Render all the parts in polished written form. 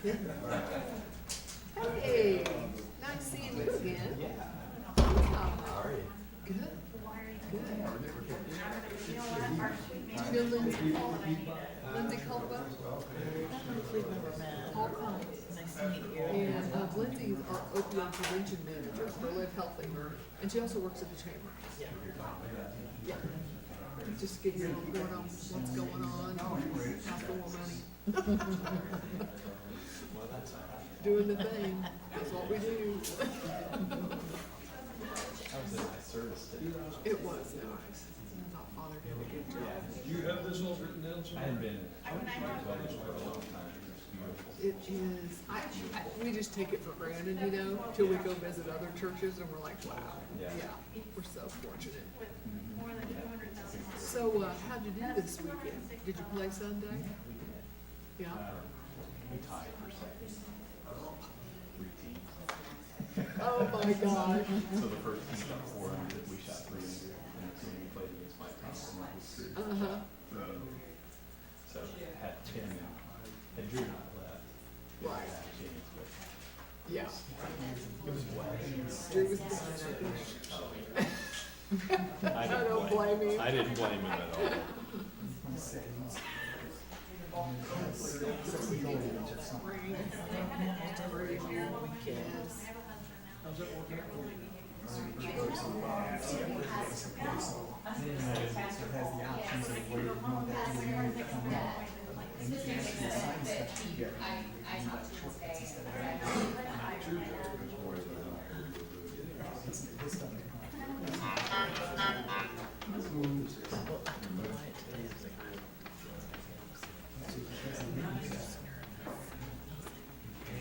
kidding. Hey, nice seeing you again. How are you? Good. Good. Do you know Lindsay Caldwell? Lindsay Caldwell? I don't know if we've ever met. Caldwell. Nice to meet you. And Lindsay's our opioid prevention manager for Live Healthy. And she also works at the chamber. Yeah. Yeah. Just give you a report on what's going on, how's the money. Well, that's all right. Doing the thing, that's what we do. That was a nice service today. It was nice. Not Father did a good job. Do you have this all written down? I hadn't been in church for a long time. It was beautiful. It is, we just take it for granted, you know, till we go visit other churches and we're like, wow, yeah, Yeah. we're so fortunate. So, how'd you do this weekend? Did you play Sunday? Yeah? We tied for second. 3 teams. Oh my gosh. So the first team shot 400, we shot 300, and the team we played against Mike Thompson was 3. Uh-huh. So had 10, and Drew not left. Right. Had a chance, but Yeah. it was wet. Drew was fine, I don't blame you. I didn't blame him at all. Yes.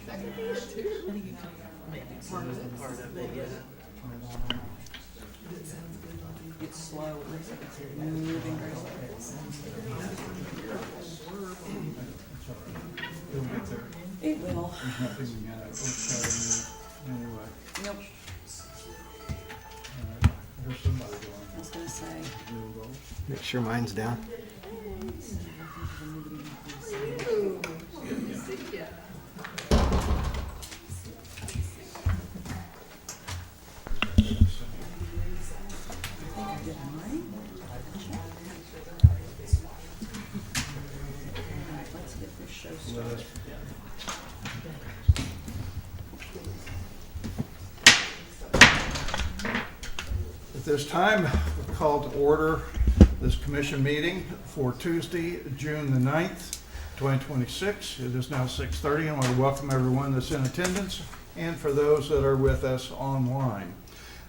That could be it too. I think you can maybe part of it, yeah. That sounds good, Lindsay. It's slow, it looks like it's moving very slow. It will. Nope, I was gonna say. Make sure mine's down. Ooh, good to see ya. I think I did mine. Alright, let's get this show started. At this time, we call to order this commission meeting for Tuesday, June the 9th, 2026. It is now 6:30. I want to welcome everyone that's in attendance and for those that are with us online.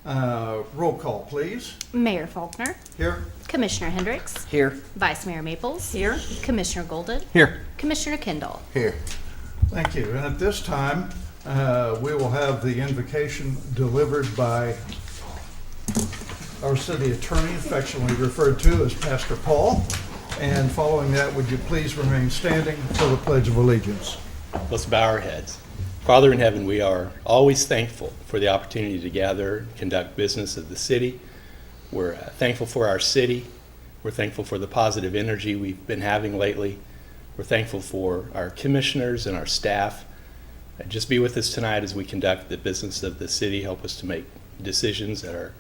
Roll call, please. Mayor Faulkner, Here. Commissioner Hendricks, Here. Vice Mayor Maples, Here. Commissioner Golden, Here. Commissioner Kendall. Here. Thank you. And at this time, we will have the invocation delivered by our city attorney, affectionately referred to as Pastor Paul. And following that, would you please remain standing for the Pledge of Allegiance? Let's bow our heads. Father in heaven, we are always thankful for the opportunity to gather and conduct business of the city. We're thankful for our city. We're thankful for the positive energy we've been having lately. We're thankful for our commissioners and our staff. Just be with us tonight as we conduct the business of the city. Help us to make decisions that are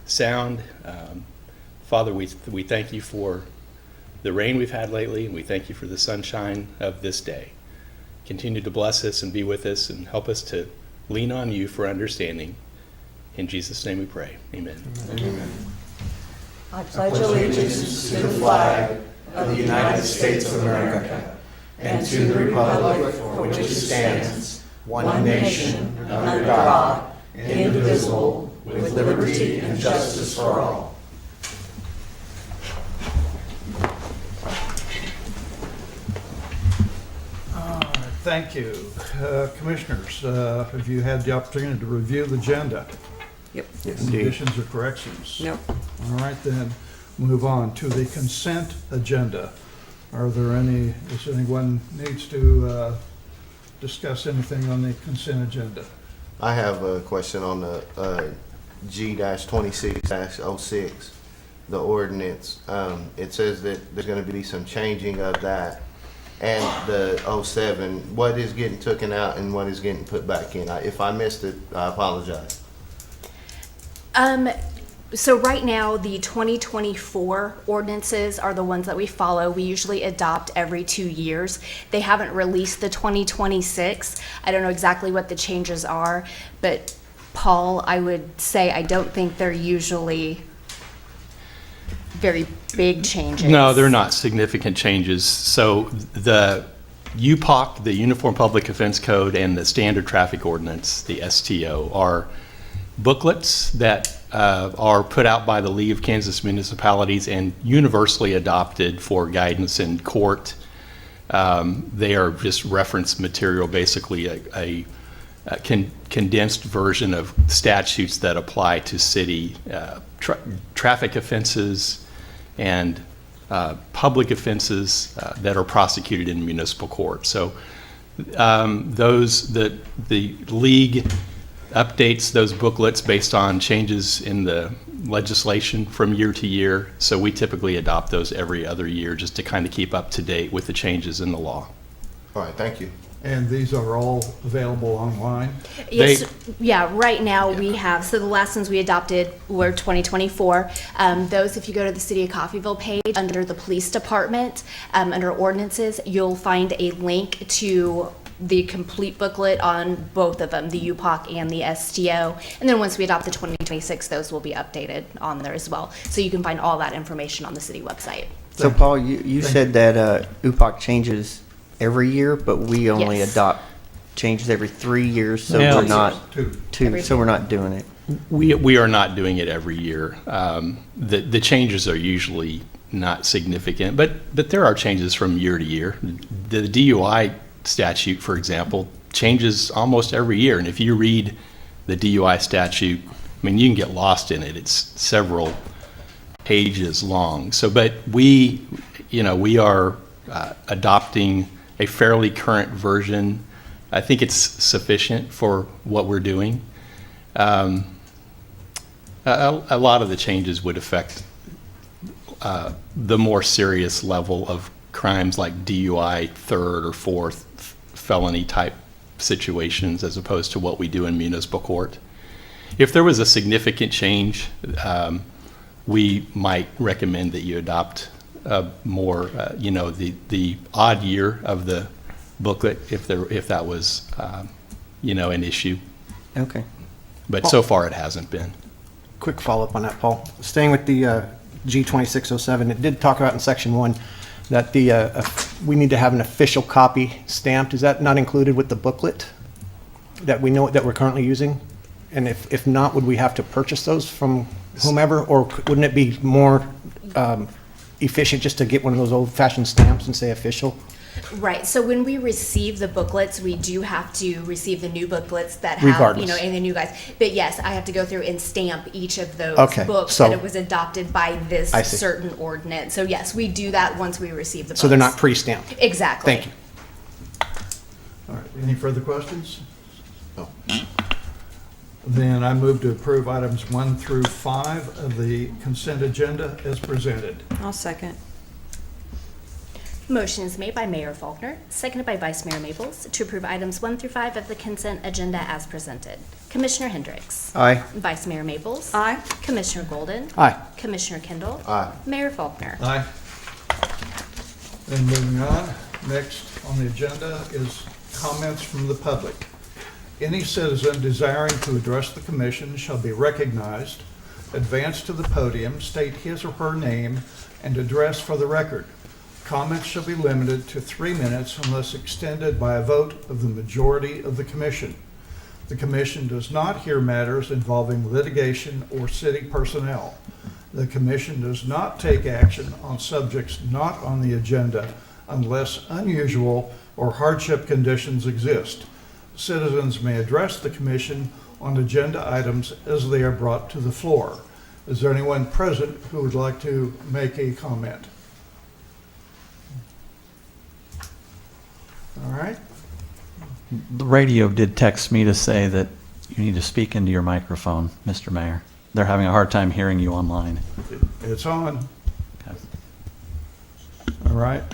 sound. Father, we thank you for the rain we've had lately, and we thank you for the sunshine of this day. Continue to bless us and be with us and help us to lean on you for understanding. In Jesus' name we pray. Amen. Amen. I pledge allegiance to the flag of the United States of America and to the republic for which it stands, one nation, under God, indivisible, with liberty and justice for all. Thank you. Commissioners, have you had the opportunity to review the agenda? Yep. Yes, Additions or corrections? Nope. All right, then, move on to the consent agenda. Are there any, does anyone needs to discuss anything on the consent agenda? I have a question on the G-26-06, the ordinance. It says that there's going to be some changing of that and the 07, what is getting taken out and what is getting put back in? If I missed it, I apologize. So right now, the 2024 ordinances are the ones that we follow. We usually adopt every 2 years. They haven't released the 2026. I don't know exactly what the changes are, but Paul, I would say I don't think they're usually very big changes. No, they're not significant changes. So the UPOC, the Uniform Public Offense Code, and the Standard Traffic Ordinance, the STO, are booklets that are put out by the League of Kansas Municipalities and universally adopted for guidance in court. They are just reference material, basically a condensed version of statutes that apply to city traffic offenses and public offenses that are prosecuted in municipal court. So the league updates those booklets based on changes in the legislation from year to year. So we typically adopt those every other year just to kind of keep up to date with the changes in the law. All right, thank you. And these are all available online? Yes, yeah, right now we have, so the last ones we adopted were 2024. Those, if you go to the City of Coffeyville page, under the police department, under ordinances, you'll find a link to the complete booklet on both of them, the UPOC and the STO. And then once we adopt the 2026, those will be updated on there as well. So you can find all that information on the city website. So Paul, you said that UPOC changes every year, but we only Yes. adopt changes every 3 years, so Yeah. we're not Every so we're not doing it. We are not doing it every year. The changes are usually not significant, but there are changes from year to year. The DUI statute, for example, changes almost every year. And if you read the DUI statute, I mean, you can get lost in it. It's several pages long. So, but we are adopting a fairly current version. I think it's sufficient for what we're doing. A lot of the changes would affect the more serious level of crimes like DUI, third or fourth felony type situations, as opposed to what we do in municipal court. If there was a significant change, we might recommend that you adopt more, the odd year of the booklet, if that was, an issue. Okay. But so far, it hasn't been. Quick follow-up on that, Paul. Staying with the G2607, it did talk about in section 1 that we need to have an official copy stamped. Is that not included with the booklet that we know that we're currently using? And if not, would we have to purchase those from whomever, or wouldn't it be more efficient just to get one of those old-fashioned stamps and say official? Right, so when we receive the booklets, we do have to receive the new booklets that have, Regardless. and the new guys. But yes, I have to go through and stamp each of those Okay, books so- that it was adopted by this I see. certain ordinance. So yes, we do that once we receive the books. So they're not pre-stamped? Exactly. Thank you. All right, any further questions? No. Then I move to approve items 1 through 5 of the consent agenda as presented. I'll second. Motion is made by Mayor Faulkner, seconded by Vice Mayor Maples, to approve items 1 through 5 of the consent agenda as presented. Commissioner Hendricks. Aye. Vice Mayor Maples. Aye. Commissioner Golden. Aye. Commissioner Kendall. Aye. Mayor Faulkner. Aye. And moving on, next on the agenda is comments from the public. Any citizen desiring to address the commission shall be recognized, advance to the podium, state his or her name and address for the record. Comments shall be limited to 3 minutes unless extended by a vote of the majority of the commission. The commission does not hear matters involving litigation or city personnel. The commission does not take action on subjects not on the agenda unless unusual or hardship conditions exist. Citizens may address the commission on agenda items as they are brought to the floor. Is there anyone present who would like to make a comment? All right. The radio did text me to say that you need to speak into your microphone, Mr. Mayor. They're having a hard time hearing you online. It's on. Okay. All right.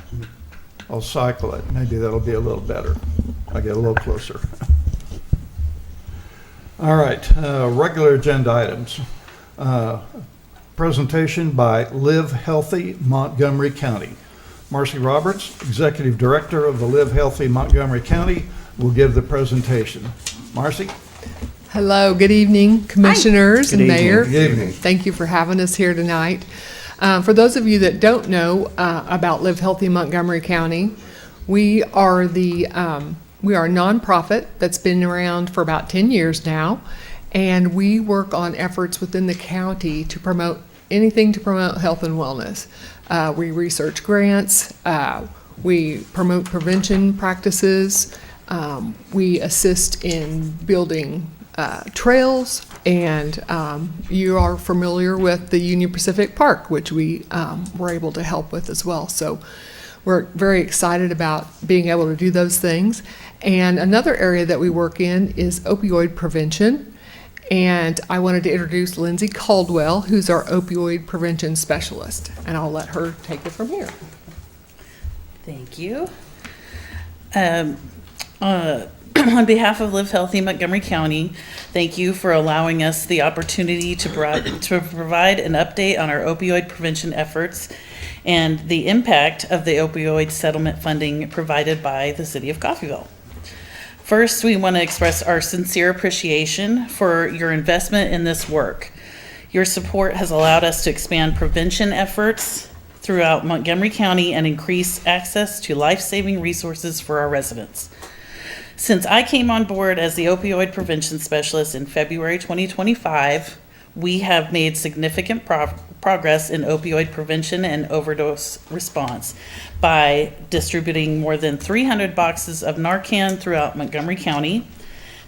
I'll cycle it. Maybe that'll be a little better. I'll get a little closer. All right, regular agenda items. Presentation by Live Healthy Montgomery County. Marcy Roberts, Executive Director of the Live Healthy Montgomery County, will give the presentation. Marcy? Hello, good evening, commissioners and Good evening. mayor. Good evening. Thank you for having us here tonight. For those of you that don't know about Live Healthy Montgomery County, we are a nonprofit that's been around for about 10 years now, and we work on efforts within the county to promote anything to promote health and wellness. We research grants, we promote prevention practices, we assist in building trails, and you are familiar with the Union Pacific Park, which we were able to help with as well. So we're very excited about being able to do those things. And another area that we work in is opioid prevention. And I wanted to introduce Lindsay Caldwell, who's our opioid prevention specialist. And I'll let her take it from here. Thank you. On behalf of Live Healthy Montgomery County, thank you for allowing us the opportunity to provide an update on our opioid prevention efforts and the impact of the opioid settlement funding provided by the City of Coffeyville. First, we want to express our sincere appreciation for your investment in this work. Your support has allowed us to expand prevention efforts throughout Montgomery County and increase access to life-saving resources for our residents. Since I came on board as the opioid prevention specialist in February 2025, we have made significant progress in opioid prevention and overdose response by distributing more than 300 boxes of Narcan throughout Montgomery County,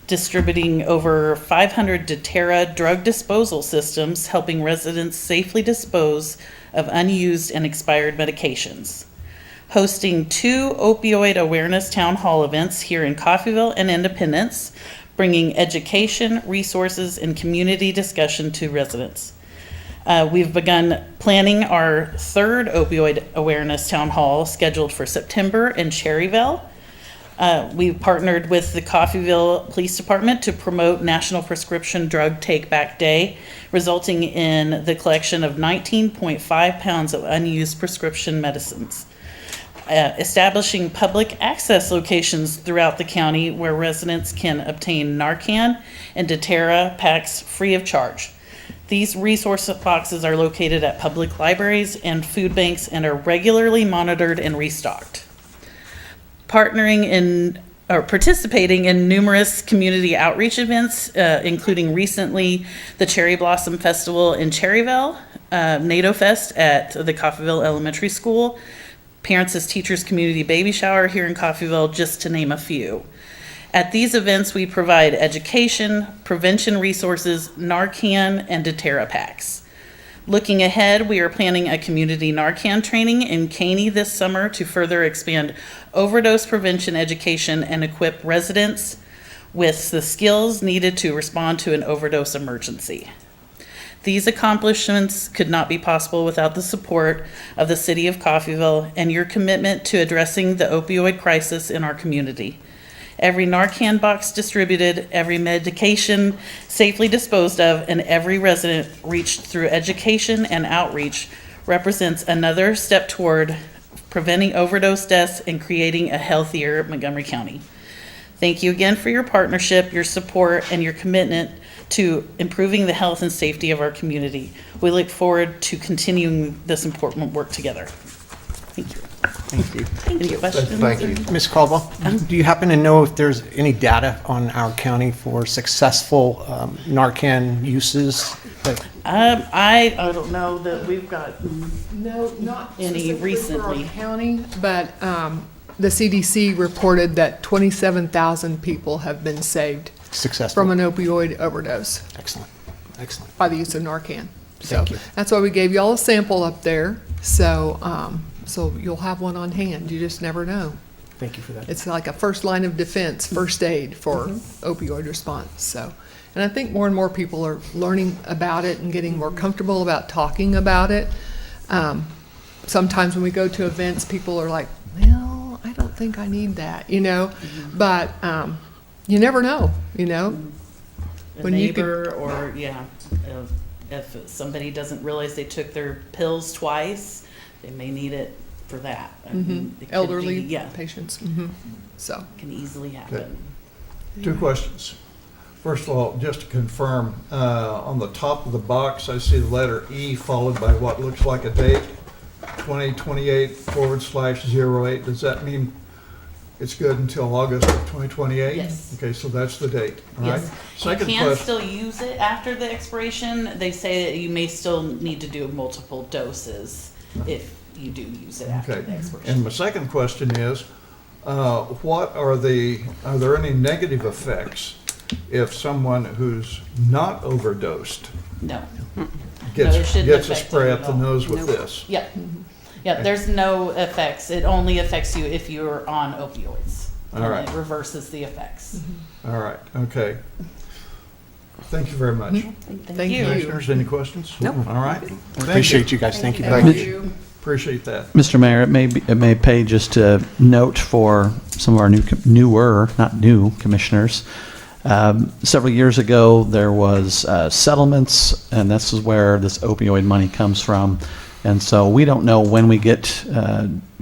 distributing over 500 doTERRA drug disposal systems, helping residents safely dispose of unused and expired medications, hosting 2 opioid awareness town hall events here in Coffeyville and Independence, bringing education, resources, and community discussion to residents. We've begun planning our 3rd opioid awareness town hall scheduled for September in Cherryville. We've partnered with the Coffeyville Police Department to promote National Prescription Drug Take Back Day, resulting in the collection of 19.5 pounds of unused prescription medicines. Establishing public access locations throughout the county where residents can obtain Narcan and doTERRA packs free of charge. These resource boxes are located at public libraries and food banks and are regularly monitored and restocked. Participating in numerous community outreach events, including recently the Cherry Blossom Festival in Cherryville, NATO Fest at the Coffeyville Elementary School, Parents as Teachers Community Baby Shower here in Coffeyville, just to name a few. At these events, we provide education, prevention resources, Narcan, and doTERRA packs. Looking ahead, we are planning a community Narcan training in Caney this summer to further expand overdose prevention education and equip residents with the skills needed to respond to an overdose emergency. These accomplishments could not be possible without the support of the City of Coffeyville and your commitment to addressing the opioid crisis in our community. Every Narcan box distributed, every medication safely disposed of, and every resident reached through education and outreach represents another step toward preventing overdose deaths and creating a healthier Montgomery County. Thank you again for your partnership, your support, and your commitment to improving the health and safety of our community. We look forward to continuing this important work together. Thank you. Thank you. Any questions? Thank you. Ms. Caldwell, do you happen to know if there's any data on our county for successful Narcan uses? I don't know that we've got, No, not Any specifically for our recently. county, but the CDC reported that 27,000 people have been saved Successful? from an opioid overdose Excellent, excellent. by the use of Narcan. So Thank you. that's why we gave y'all a sample up there. So, so you'll have one on hand. You just never know. Thank you for that. It's like a first line of defense, first aid for opioid response. So, and I think more and more people are learning about it and getting more comfortable about talking about it. Sometimes when we go to events, people are like, well, think I need that, you know? But you never know, you know? A When you could- neighbor or, if somebody doesn't realize they took their pills twice, they may need it for that. I mean, it could be- Elderly Yeah, patients. So, can easily happen. 2 questions. First of all, just to confirm, on the top of the box, I see the letter E followed by what looks like a date, 2028/08. Does that mean it's good until August of 2028? Yes. Okay, so that's the date, all right? Yes. Second You can question. still use it after the expiration. They say that you may still need to do multiple doses if you do use it after Okay, the and expiration. my second question is, are there any negative effects if someone who's not overdosed No. gets it shouldn't a affect spray them up at the all. nose with this? Yep. Yep, there's no effects. It only affects you if you're on opioids. All right. And it reverses the effects. All right, okay. Thank you very much. thank you. Commissioners, any questions? Nope. All right. Thank Appreciate you guys. Thank you. Thank you. Appreciate that. Mr. Mayor, it may pay just to note for some of our not new commissioners. Several years ago, there was settlements, and this is where this opioid money comes from. And so we don't know when we get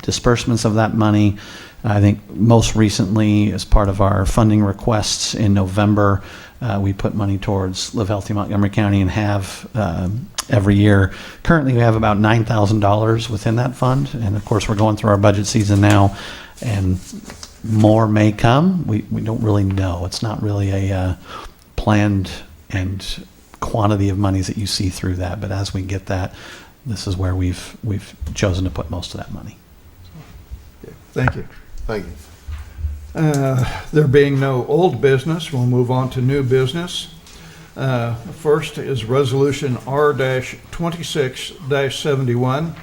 disbursements of that money. I think most recently, as part of our funding requests in November, we put money towards Live Healthy Montgomery County and have every year. Currently, we have about $9,000 within that fund, and of course, we're going through our budget season now, and more may come. We don't really know. It's not really a planned and quantity of monies that you see through that, but as we get that, this is where we've chosen to put most of that money. Thank you. Thank you. There being no old business, we'll move on to new business. First is Resolution R-26-71,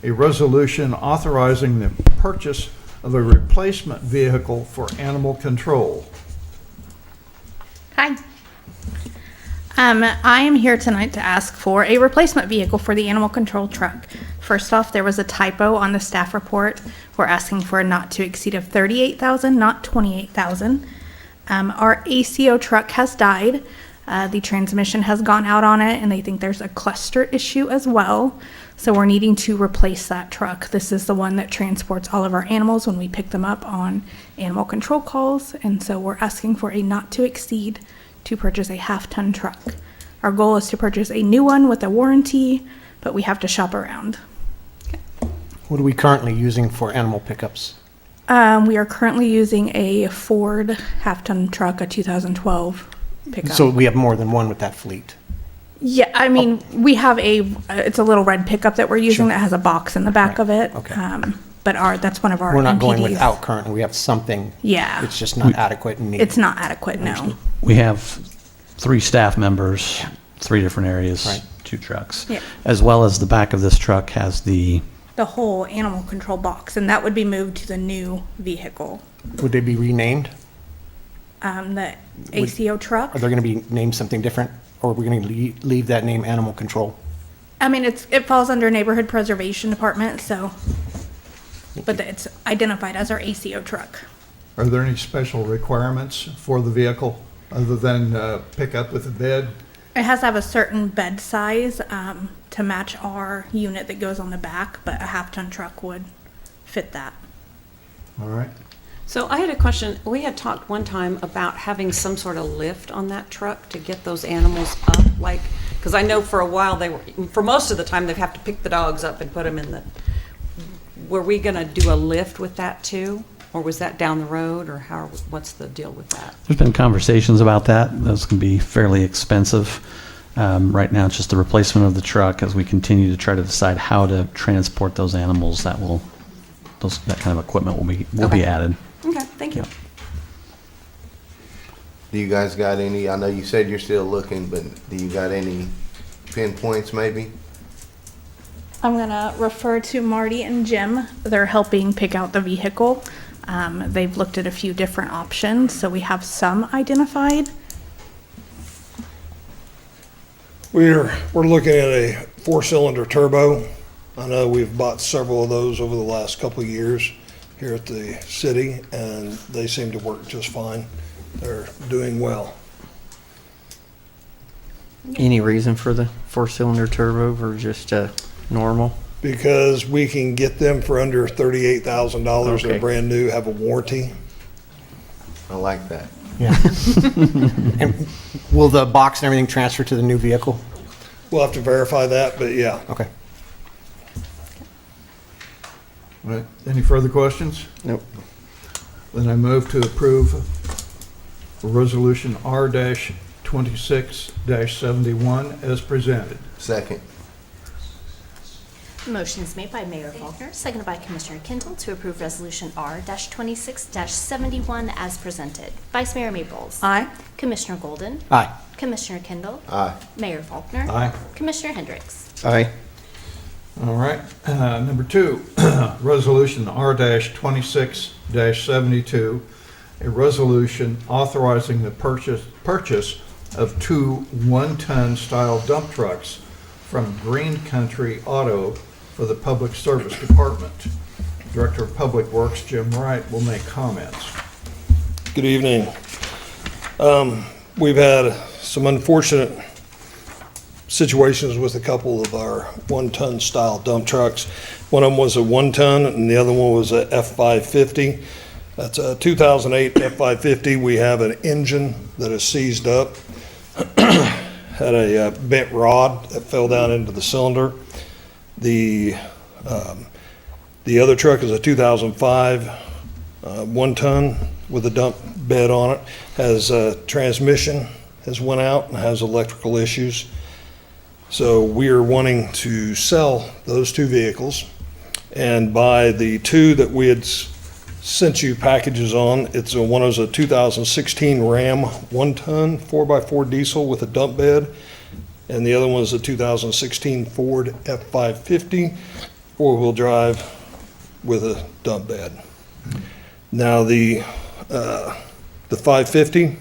a resolution authorizing the purchase of a replacement vehicle for animal control. Hi. I am here tonight to ask for a replacement vehicle for the animal control truck. First off, there was a typo on the staff report. We're asking for a not to exceed of $38,000, not $28,000. Our ACO truck has died. The transmission has gone out on it, and they think there's a cluster issue as well. So we're needing to replace that truck. This is the one that transports all of our animals when we pick them up on animal control calls. And so we're asking for a not to exceed to purchase a half-ton truck. Our goal is to purchase a new one with a warranty, but we have to shop around. What are we currently using for animal pickups? We are currently using a Ford half-ton truck, a 2012 pickup. So we have more than one with that fleet. Yeah, I mean, we have it's a little red pickup that we're using Sure. that has a box in the back Right, of it. okay. But that's one of our We're not going MPDs. without currently. We have something. Yeah. It's just not adequate and needed. It's not adequate, no. We have 3 staff members, 3 different areas, Right. 2 trucks. Yeah. As well as the back of this truck has the, The whole animal control box, and that would be moved to the new vehicle. Would they be renamed? The ACO truck. Are they going to be named something different? Or are we going to leave that name animal control? I mean, it falls under neighborhood preservation department, so, but it's identified as our ACO truck. Are there any special requirements for the vehicle other than pick up with a bed? It has to have a certain bed size to match our unit that goes on the back, but a half-ton truck would fit that. All right. So I had a question. We had talked one time about having some sort of lift on that truck to get those animals up, like, because I know for a while for most of the time, they'd have to pick the dogs up and put them in were we going to do a lift with that too? Or was that down the road, or what's the deal with that? there's been conversations about that. Those can be fairly expensive. Right now, it's just the replacement of the truck as we continue to try to decide how to transport those animals. That kind of equipment will be Okay. added. Okay, thank you. Yeah. Do you guys got any, I know you said you're still looking, but do you got any pinpoints maybe? I'm gonna refer to Marty and Jim. They're helping pick out the vehicle. They've looked at a few different options, so we have some identified. We're looking at a 4-cylinder turbo. I know we've bought several of those over the last couple of years. here at the city, and they seem to work just fine. They're doing well. Any reason for the four-cylinder turbo or just normal? Because we can get them for under $38,000. They're Okay. brand new, have a warranty. I like that. Yeah. And will the box and everything transfer to the new vehicle? We'll have to verify that, but yeah. Okay. All right, any further questions? Nope. Then I move to approve Resolution R-26-71 as presented. Second. Motion is made by Mayor Faulkner, seconded by Commissioner Kendall to approve Resolution R-26-71 as presented. Vice Mayor Maples. Aye. Commissioner Golden. Aye. Commissioner Kendall. Aye. Mayor Faulkner. Aye. Commissioner Hendricks. Aye. All right, number 2, Resolution R-26-72, a resolution authorizing the purchase of 2 one-ton style dump trucks from Green Country Auto for the Public Service Department. Director of Public Works, Jim Wright, will make comments. Good evening. We've had some unfortunate situations with a couple of our one-ton style dump trucks. One of them was a one-ton and the other one was a F550. That's a 2008 F550. We have an engine that is seized up. Had a bent rod that fell down into the cylinder. The other truck is a 2005 one-ton with a dump bed on it. Has transmission has went out and has electrical issues. So we are wanting to sell those 2 vehicles and buy the 2 that we had sent you packages on. One is a 2016 Ram one-ton 4x4 diesel with a dump bed, and the other one is a 2016 Ford F550 four-wheel drive with a dump bed. Now the 550,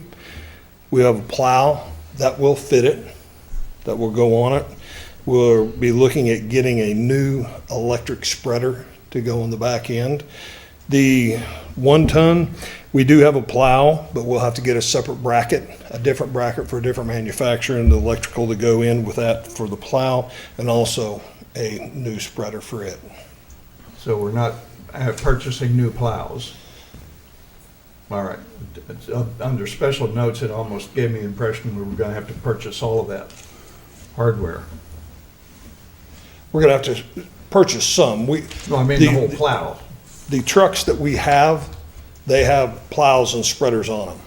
we have a plow that will fit it, that will go on it. We'll be looking at getting a new electric spreader to go on the back end. The one-ton, we do have a plow, but we'll have to get a separate bracket, a different bracket for a different manufacturer, and the electrical to go in with that for the plow, and also a new spreader for it. So we're not purchasing new plows. All right. Under special notes, it almost gave me the impression we were going to have to purchase all of that hardware. We're gonna have to purchase some. No, I mean the whole plow. The trucks that we have, they have plows and spreaders on them.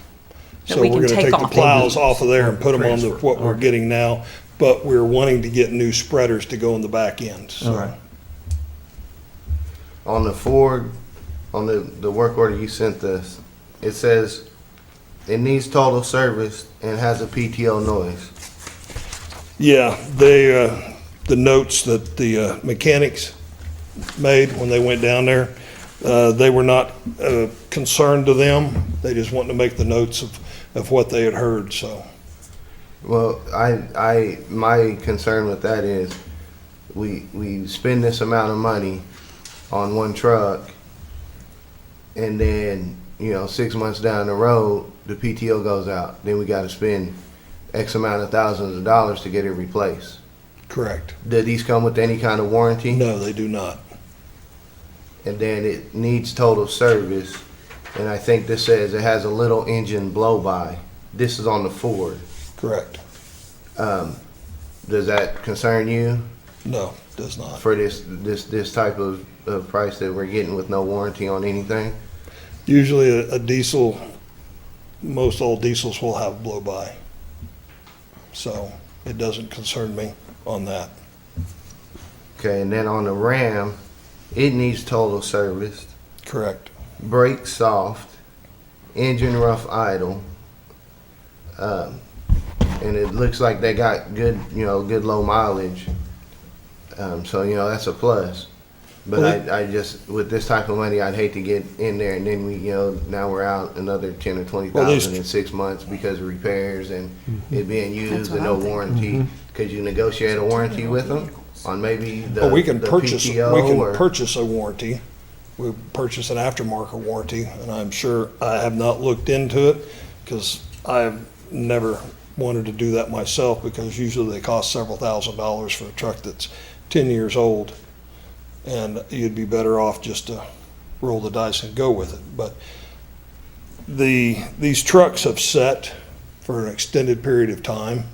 That So we we're can gonna take take the off. plows off of there and put them on Transfer. what we're getting now, but we're wanting to get new spreaders to go in the back end, so. All right. On the Ford, on the work order you sent us, it says it needs total service and has a PTO noise. Yeah, the notes that the mechanics made when they went down there, they were not concerned to them. They just wanted to make the notes of what they had heard, so. Well, my concern with that is we spend this amount of money on one truck, and then, 6 months down the road, the PTO goes out. Then we got to spend X amount of thousands of dollars to get it replaced. Correct. Do these come with any kind of warranty? No, they do not. And then it needs total service, and I think this says it has a little engine blow-by. This is on the Ford. Correct. Does that concern you No, does not. for this type of price that we're getting with no warranty on anything? Usually a diesel, most all diesels will have blow-by. So it doesn't concern me on that. Okay, and then on the Ram, it needs total service, Correct. brakes soft, engine rough idle, and it looks like they got good, good low mileage. So, that's a plus. But Well, I just, with this type of money, I'd hate to get in there and then we, now we're out another 10 or 20,000 in 6 months because of repairs and it being used and no warranty. Could you negotiate a warranty with them on maybe the Well, we can the purchase PTO or? purchase a warranty. we purchase an aftermarket warranty, and I'm sure I have not looked into it because I've never wanted to do that myself, because usually they cost several $1,000s for a truck that's 10 years old, and you'd be better off just to roll the dice and go with it. But these trucks have sat for an extended period of time.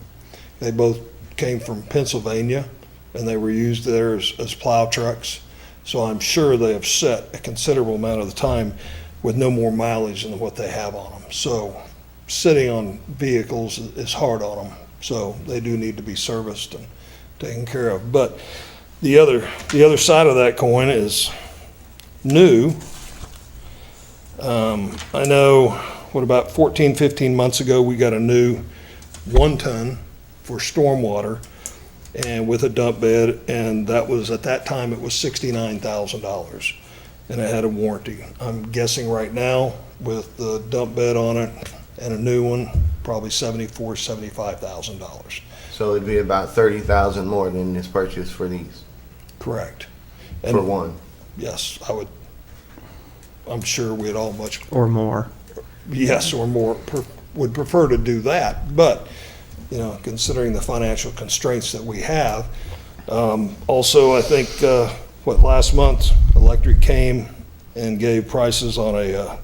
They both came from Pennsylvania, and they were used there as plow trucks. So I'm sure they have set a considerable amount of the time with no more mileage than what they have on them. So sitting on vehicles is hard on them. So they do need to be serviced and taken care of. But the other side of that coin is new. I know, about 14, 15 months ago, we got a new 1-ton for stormwater and with a dump bed, and that was, at that time, it was $69,000, and it had a warranty. I'm guessing right now, with the dump bed on it and a new one, probably $74,000, $75,000. So it'd be about 30,000 more than this purchase for these, Correct. for one. Yes, I'm sure we'd all much, Or more. yes, or more, would prefer to do that, but, you know, considering the financial constraints that we have. Also, I think, last month, Electric came and gave prices on a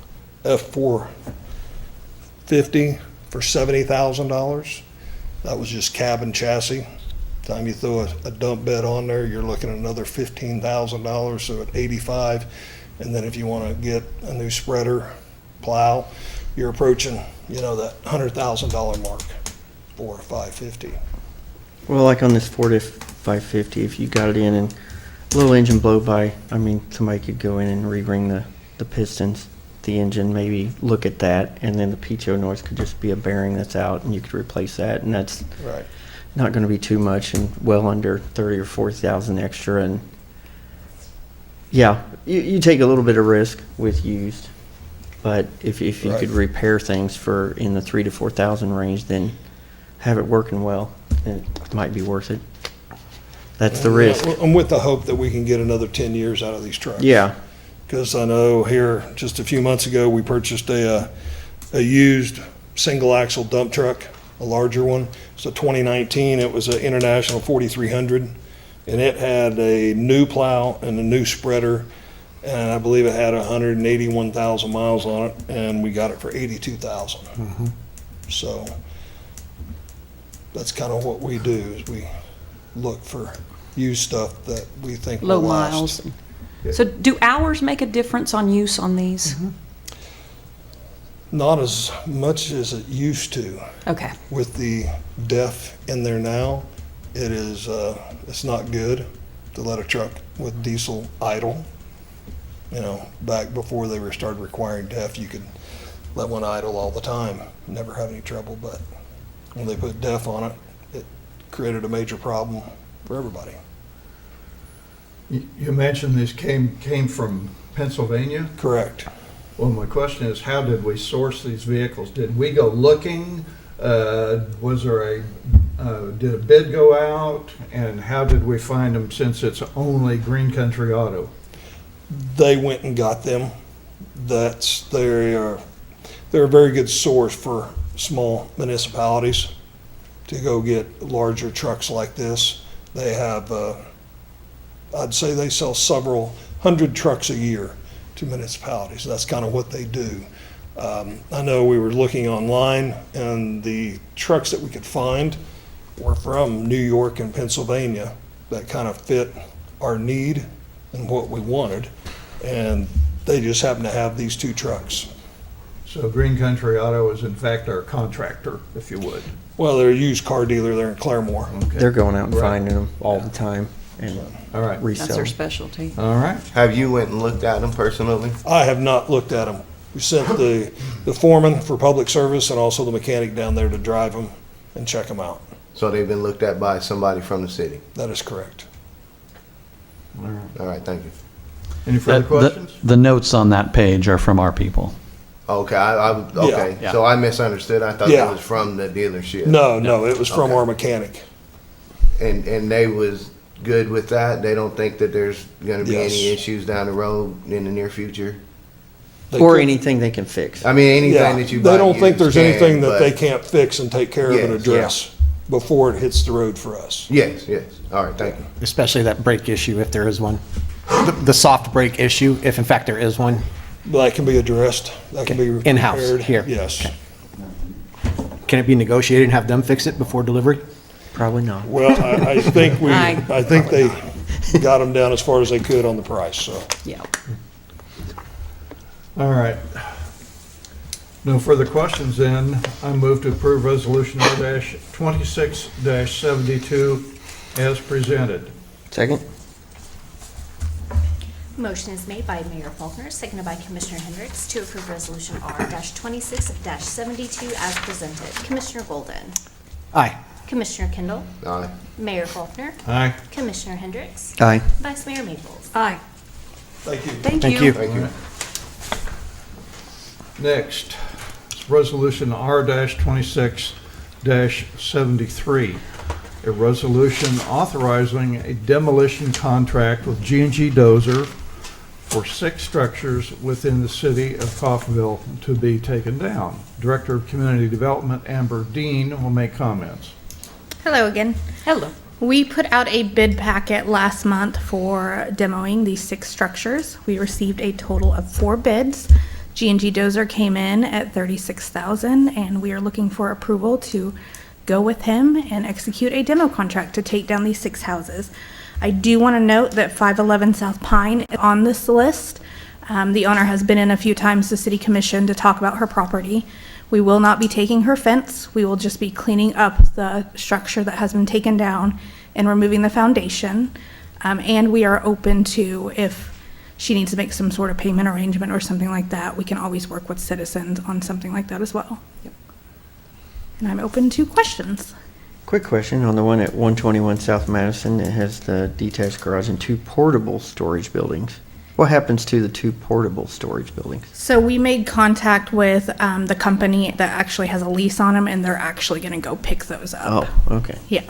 F-450 for $70,000. That was just cab and chassis. Time you throw a dump bed on there, you're looking at another $15,000, so at 85. And then if you want to get a new spreader, plow, you're approaching, that $100,000 mark for a 550. Well, like on this Ford F-550, if you got it in and little engine blow by, I mean, somebody could go in and re-ring the pistons, the engine, maybe look at that, and then the PTO noise could just be a bearing that's out, and you could replace that, and that's Right. not going to be too much, and well under 30 or 40,000 extra. And yeah, you take a little bit of risk with used, but if you Right. could repair things for in the 3,000 to 4,000 range, then have it working well, it might be worth it. That's the risk. And with the hope that we can get another 10 years out of these trucks. Yeah. Because I know here, just a few months ago, we purchased a used single-axle dump truck, a larger one. It's a 2019. It was an International 4300, and it had a new plow and a new spreader, and I believe it had 181,000 miles on it, and we got it for 82,000. So that's kind of what we do, is we look for used stuff that we think Low will miles. last. So do hours make a difference on use on these? Not as much as it used to. Okay. With the DEF in there now, it's not good to let a truck with diesel idle. Back before they started requiring DEF, you could let one idle all the time, never have any trouble. But when they put DEF on it, it created a major problem for everybody. You mentioned this came from Pennsylvania? Correct. Well, my question is, how did we source these vehicles? Did we go looking? Was there did a bid go out? And how did we find them, since it's only Green Country Auto? They went and got them. They're a very good source for small municipalities to go get larger trucks like this. They have, I'd say they sell several hundred trucks a year to municipalities. That's kind of what they do. I know we were looking online, and the trucks that we could find were from New York and Pennsylvania that kind of fit our need and what we wanted, and they just happen to have these two trucks. So Green Country Auto is in fact our contractor, if you would. Well, they're a used car dealer there in Claremore. Okay. They're going out and Right. finding them all the time and All right. resell That's their them. specialty. All right. Have you went and looked at them personally? I have not looked at them. We sent the foreman for public service and also the mechanic down there to drive them and check them out. So they've been looked at by somebody from the city? That is correct. All right, thank you. Any further questions? The notes on that page are from our people. Okay, okay. Yeah. So I misunderstood. I thought Yeah. that was from the dealership. No, it was from Okay. our mechanic. And they was good with that? They don't think that there's gonna be any Yes. issues down the road in the near future? They Or could- anything they can fix. I mean, anything Yeah, that you buy. they don't think there's used anything can, that they but- can't fix and take care of and Yes, address before it hits the road for us. Yes, yes. All right, thank you. Especially that brake issue, if there is one. The soft brake issue, if in fact there is one. That can be addressed. That can be Okay. In-house, repaired. here. Yes. Okay. Can it be negotiated and have them fix it before delivery? Probably not. Well, I think Aye. I think they got them down as far as they could on the price, so. Yeah. All right. No further questions then. I move to approve Resolution R-26-72 as presented. Second? Motion is made by Mayor Faulkner, seconded by Commissioner Hendricks to approve Resolution R-26-72 as presented. Commissioner Golden, Aye. Commissioner Kendall, Aye. Mayor Faulkner, Aye. Commissioner Hendricks, Aye. Vice Mayor Maples. Aye. Thank you. Thank Thank you. you. Thank you. Next, is Resolution R-26-73, a resolution authorizing a demolition contract with G&G Dozer for 6 structures within the city of Coffeyville to be taken down. Director of Community Development, Amber Dean, will make comments. Hello again. Hello. We put out a bid packet last month for demoing these 6 structures. We received a total of 4 bids. G&G Dozer came in at $36,000, and we are looking for approval to go with him and execute a demo contract to take down these 6 houses. I do want to note that 511 South Pine is on this list. The owner has been in a few times to City Commission to talk about her property. We will not be taking her fence. We will just be cleaning up the structure that has been taken down and removing the foundation. And we are open to, if she needs to make some sort of payment arrangement or something like that, we can always work with citizens on something like that as well. And I'm open to questions. Quick question on the one at 121 South Madison that has the detached garage and 2 portable storage buildings. What happens to the 2 portable storage buildings? So we made contact with the company that actually has a lease on them, and they're actually going to go pick those up. Oh, okay. Yeah.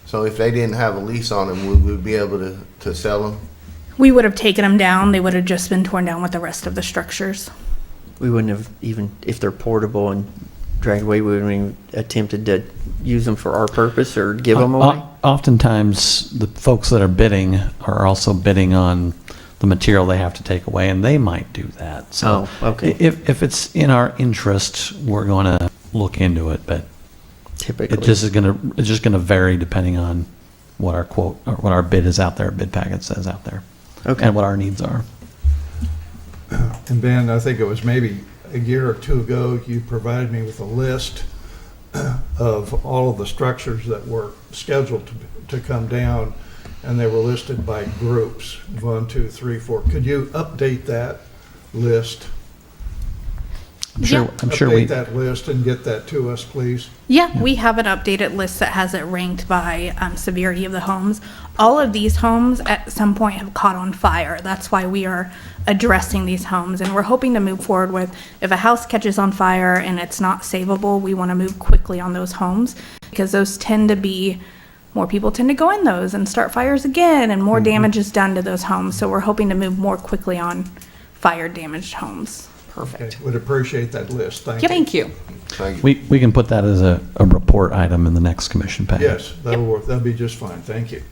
So if they didn't have a lease on them, would we be able to sell them? We would have taken them down. They would have just been torn down with the rest of the structures. We wouldn't have even, if they're portable and dragged away, we wouldn't even attempted to use them for our purpose or give them away? Oftentimes, the folks that are bidding are also bidding on the material they have to take away, and they might do that. So Oh, okay. if it's in our interest, we're going to look into it, but Typically. it's just going to vary depending on what our quote or what our bid is out there, bid packet says out there, Okay. and what our needs are. And Ben, I think it was maybe a year or 2 ago, you provided me with a list of all of the structures that were scheduled to come down, and they were listed by groups, 1, 2, 3, 4. Could you update that list? I'm sure Update that list and get that to us, please. Yeah, we have an updated list that has it ranked by severity of the homes. All of these homes at some point have caught on fire. That's why we are addressing these homes, and we're hoping to move forward with, if a house catches on fire and it's not savable, we want to move quickly on those homes, because those tend to be, more people tend to go in those and start fires again, and more damage is done to those homes. So we're hoping to move more quickly on fire damaged homes. Perfect. Okay, would appreciate that list. Thank you. Thank you. Thank you. We can put that as a report item in the next commission package. Yes, that'll work. That'll be just fine. Thank you.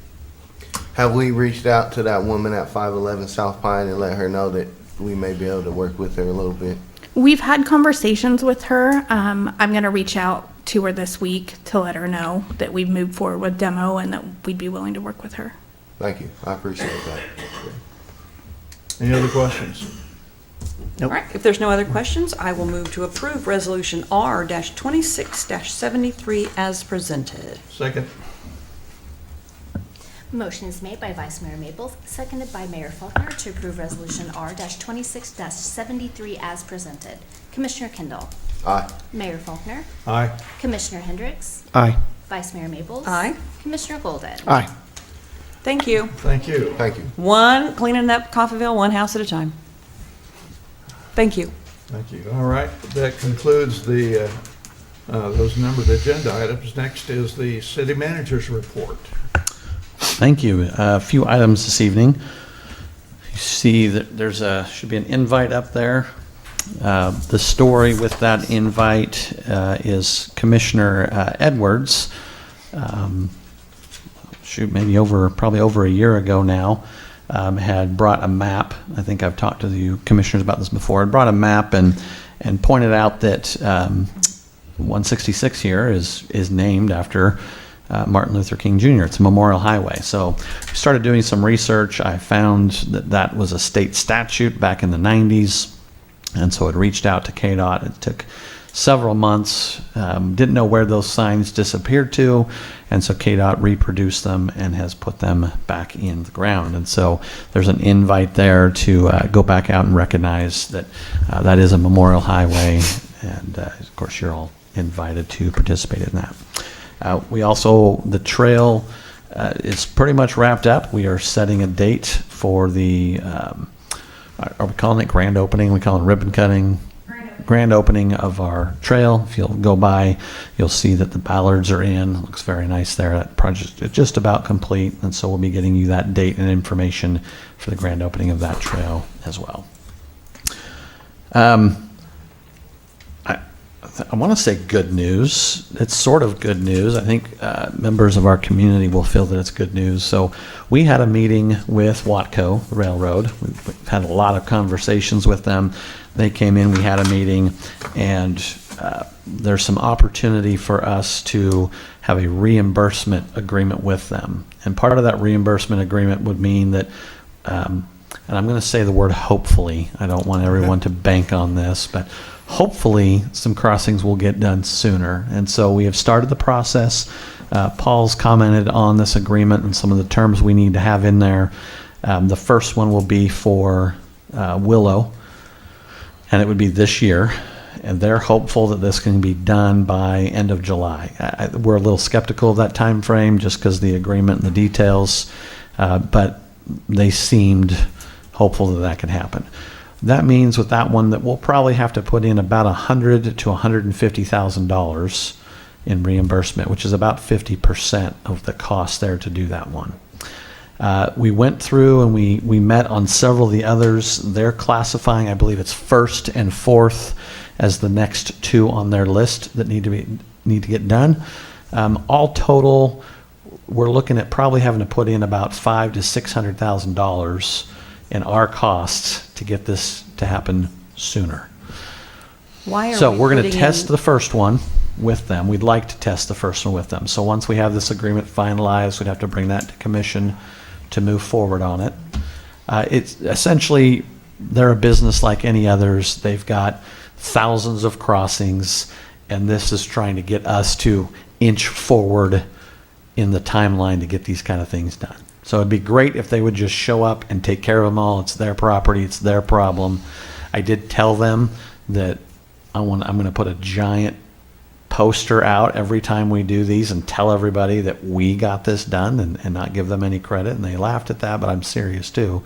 Have we reached out to that woman at 511 South Pine and let her know that we may be able to work with her a little bit? We've had conversations with her. I'm going to reach out to her this week to let her know that we've moved forward with demo and that we'd be willing to work with her. Thank you. I appreciate that. Any other questions? All right, if there's no other questions, I will move to approve Resolution R-26-73 as presented. Second. Motion is made by Vice Mayor Maples, seconded by Mayor Faulkner to approve Resolution R-26-73 as presented. Commissioner Kendall, Aye. Mayor Faulkner, Aye. Commissioner Hendricks, Aye. Vice Mayor Maples. Aye. Commissioner Golden. Aye. Thank you. Thank you. Thank you. Cleaning up Coffeyville, one house at a time. Thank you. Thank you. All right, that concludes the Those numbered agenda items. Next is the city manager's report. Thank you. A few items this evening. You see that should be an invite up there. The story with that invite is Commissioner Edwards, probably over a year ago now, had brought a map. I think I've talked to you commissioners about this before. Had brought a map and pointed out that 166 here is named after Martin Luther King Jr. It's a memorial highway. So we started doing some research. I found that was a state statute back in the 90s. And so it reached out to KDOT. It took several months, didn't know where those signs disappeared to. And so KDOT reproduced them and has put them back in the ground. And so there's an invite there to go back out and recognize that that is a memorial highway. And of course, you're all invited to participate in that. The trail is pretty much wrapped up. We are setting a date for the, are we calling it grand opening? We call it ribbon cutting. Grand opening of our trail. If you'll go by, you'll see that the ballards are in. It looks very nice there. That project is just about complete, and so we'll be getting you that date and information for the grand opening of that trail as well. I want to say good news. It's sort of good news. I think members of our community will feel that it's good news. So we had a meeting with Watco, the railroad. We've had a lot of conversations with them. They came in, we had a meeting, and there's some opportunity for us to have a reimbursement agreement with them. And part of that reimbursement agreement would mean that, and I'm going to say the word hopefully, I don't want everyone to bank on this, but hopefully some crossings will get done sooner. And so we have started the process. Paul's commented on this agreement and some of the terms we need to have in there. The first one will be for Willow, and it would be this year. And they're hopeful that this can be done by end of July. We're a little skeptical of that time frame just because of the agreement and the details, but they seemed hopeful that that could happen. That means with that one that we'll probably have to put in about $100,000 to $150,000 in reimbursement, which is about 50% of the cost there to do that one. We went through and we met on several of the others. They're classifying, I believe it's first and fourth as the next two on their list that need to get done. All total, we're looking at probably having to put in about $500,000 to $600,000 in our costs to get this to happen sooner. So we're going to test the first one with them. We'd like to test the first one with them. So once we have this agreement finalized, we'd have to bring that to commission to move forward on it. It's essentially, they're a business like any others. They've got thousands of crossings, and this is trying to get us to inch forward in the timeline to get these kind of things done. So it'd be great if they would just show up and take care of them all. It's their property. It's their problem. I did tell them that I'm going to put a giant poster out every time we do these and tell everybody that we got this done and not give them any credit. And they laughed at that, but I'm serious too,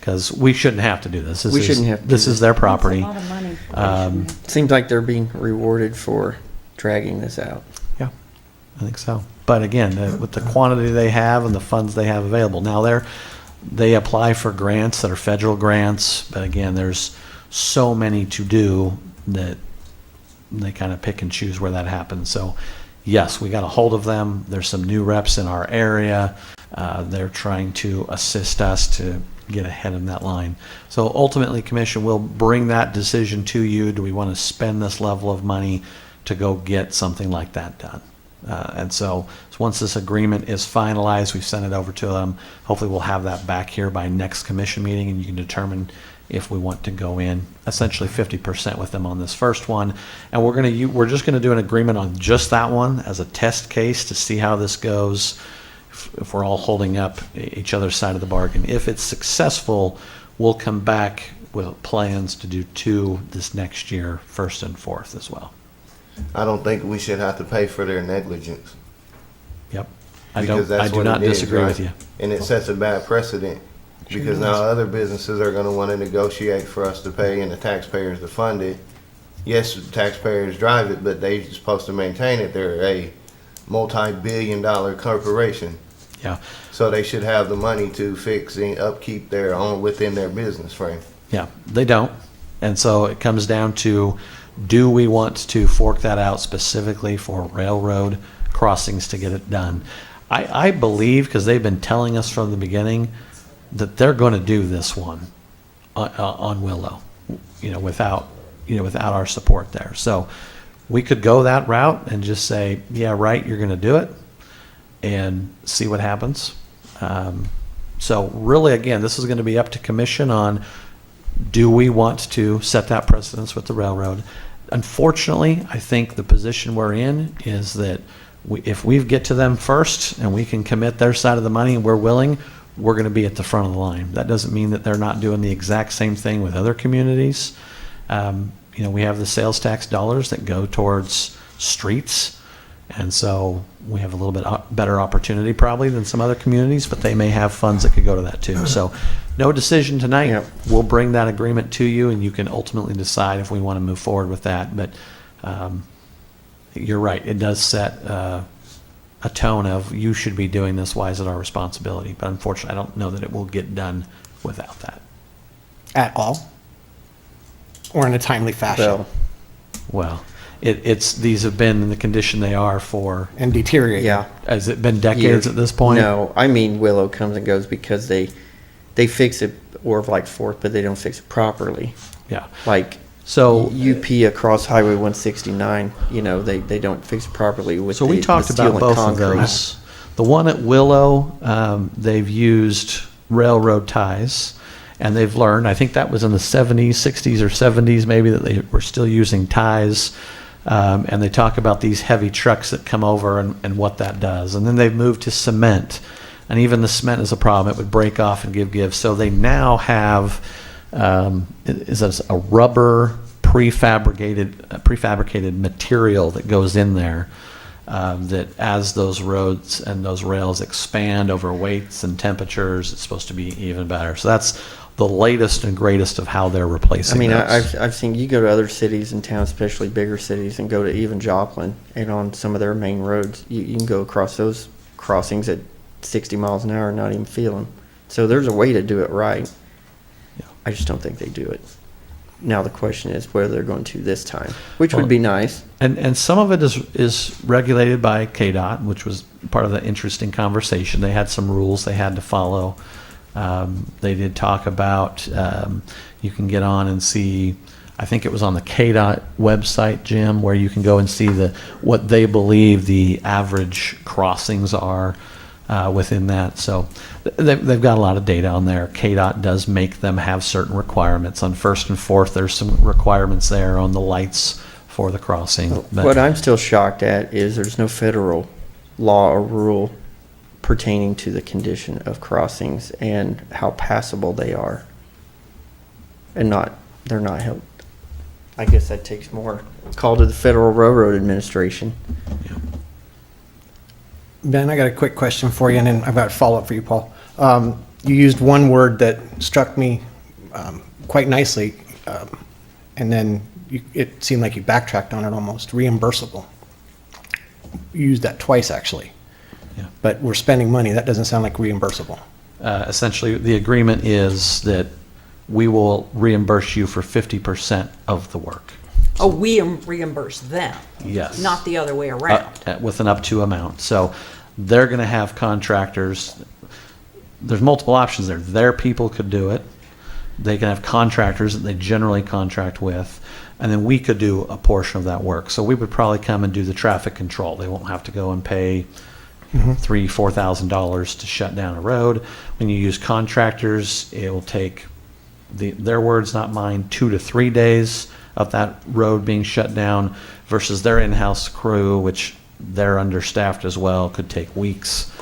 because we shouldn't have to do this. This is their property. That's a lot of money. Seems like they're being rewarded for dragging this out. Yeah, I think so. But again, with the quantity they have and the funds they have available. Now they apply for grants that are federal grants, but again, there's so many to do that they kind of pick and choose where that happens. So yes, we got a hold of them. There's some new reps in our area. They're trying to assist us to get ahead in that line. So ultimately, Commission will bring that decision to you. Do we want to spend this level of money to go get something like that done? And so once this agreement is finalized, we've sent it over to them. Hopefully we'll have that back here by next commission meeting, and you can determine if we want to go in essentially 50% with them on this first one. And we're just going to do an agreement on just that one as a test case to see how this goes, if we're all holding up each other's side of the bargain. If it's successful, we'll come back with plans to do two this next year, first and fourth as well. I don't think we should have to pay for their negligence. Yep. I do not disagree with you. And it sets a bad precedent because now other businesses are going to want to negotiate for us to pay and the taxpayers to fund it. yes, taxpayers drive it, but they're supposed to maintain it. They're a multi-billion-dollar corporation. Yeah. So they should have the money to fix and upkeep their own within their business frame. Yeah, they don't. And so it comes down to, do we want to fork that out specifically for railroad crossings to get it done? I believe, because they've been telling us from the beginning, that they're going to do this one on Willow, without our support there. So we could go that route and just say, yeah, right, you're going to do it, and see what happens. So really, again, this is going to be up to commission on, do we want to set that precedence with the railroad? Unfortunately, I think the position we're in is that if we get to them first and we can commit their side of the money and we're willing, we're going to be at the front of the line. That doesn't mean that they're not doing the exact same thing with other communities. We have the sales tax dollars that go towards streets, and so we have a little bit better opportunity probably than some other communities, but they may have funds that could go to that too. So no decision tonight. Yep. We'll bring that agreement to you, and you can ultimately decide if we want to move forward with that. But you're right. It does set a tone of, you should be doing this. Why is it our responsibility? But unfortunately, I don't know that it will get done without that. At all? Or in a timely fashion? Well, Well, these have been in the condition they are for, And deteriorate? yeah. has it been decades at this point? No, I mean Willow comes and goes because they fix it, or like Fourth, but they don't fix it properly. Yeah. Like So UP across Highway 169, they don't fix it properly with So we talked the steel about and both of concrete. those. The one at Willow, they've used railroad ties, and they've learned, I think that was in the 70s, 60s or 70s maybe, that they were still using ties. And they talk about these heavy trucks that come over and what that does. And then they've moved to cement. And even the cement is a problem. It would break off and give. So they now have is a rubber prefabricated material that goes in there, that as those roads and those rails expand over weights and temperatures, it's supposed to be even better. So that's the latest and greatest of how they're replacing I mean, those. I've seen you go to other cities and towns, especially bigger cities, and go to even Joplin, and on some of their main roads, you can go across those crossings at 60 miles an hour and not even feel them. So there's a way to do it right. Yeah. I just don't think they do it. Now the question is whether they're going to this time, which would be nice. And some of it is regulated by KDOT, which was part of the interesting conversation. They had some rules they had to follow. They did talk about, you can get on and see, I think it was on the KDOT website, Jim, where you can go and see what they believe the average crossings are within that. So they've got a lot of data on there. KDOT does make them have certain requirements. On First and Fourth, there's some requirements there on the lights for the crossing. But What I'm still shocked at is there's no federal law or rule pertaining to the condition of crossings and how passable they are. And they're not held. I guess that takes more call to the Federal Railroad Administration. Ben, I got a quick question for you, and then I've got a follow-up for you, Paul. You used one word that struck me quite nicely, and then it seemed like you backtracked on it almost, reimbursable. You used that twice, actually. Yeah. But we're spending money. That doesn't sound like reimbursable. essentially, the agreement is that we will reimburse you for 50% of the work. Oh, we reimburse them? Yes. Not the other way around? With an up to amount. So they're going to have contractors. There's multiple options there. Their people could do it. They can have contractors that they generally contract with. And then we could do a portion of that work. So we would probably come and do the traffic control. They won't have to go and pay $3,000-$4,000 to shut down a road. When you use contractors, it will take, their words, not mine, 2 to 3 days of that road being shut down versus their in-house crew, which they're understaffed as well, could take weeks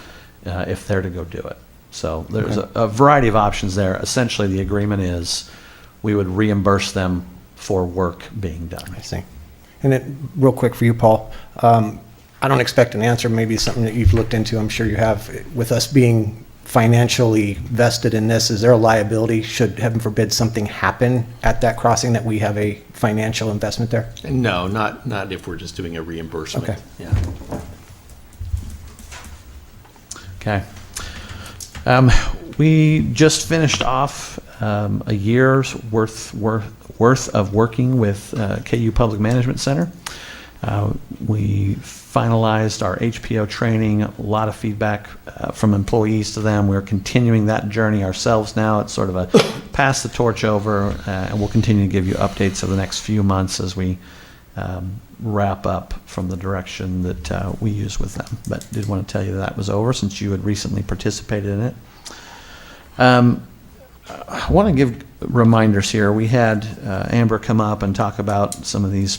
if they're to go do it. So there's a variety of options there. Essentially, the agreement is we would reimburse them for work being done. I see. And then, real quick for you, Paul, I don't expect an answer, maybe something that you've looked into, I'm sure you have, with us being financially vested in this? Is there a liability, should, heaven forbid, something happen at that crossing, that we have a financial investment there? No, not if we're just doing a reimbursement. Okay. Yeah. Okay. We just finished off a year's worth of working with KU Public Management Center. We finalized our HPO training, a lot of feedback from employees to them. We're continuing that journey ourselves now. It's sort of a pass the torch over, and we'll continue to give you updates over the next few months as we wrap up from the direction that we use with them. But did want to tell you that was over since you had recently participated in it. I want to give reminders here. We had Amber come up and talk about some of these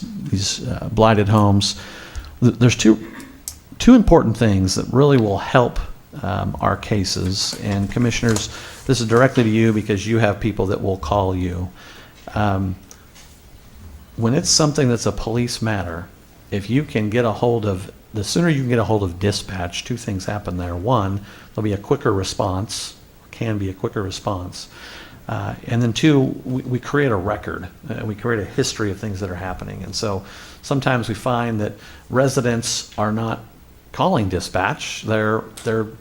blighted homes. There's two important things that really will help our cases. And commissioners, this is directly to you because you have people that will call you. When it's something that's a police matter, if you can get a hold of, the sooner you can get a hold of dispatch, two things happen there. One, there'll be a quicker response, can be a quicker response. And then two, we create a record. We create a history of things that are happening. And so sometimes we find that residents are not calling dispatch. They're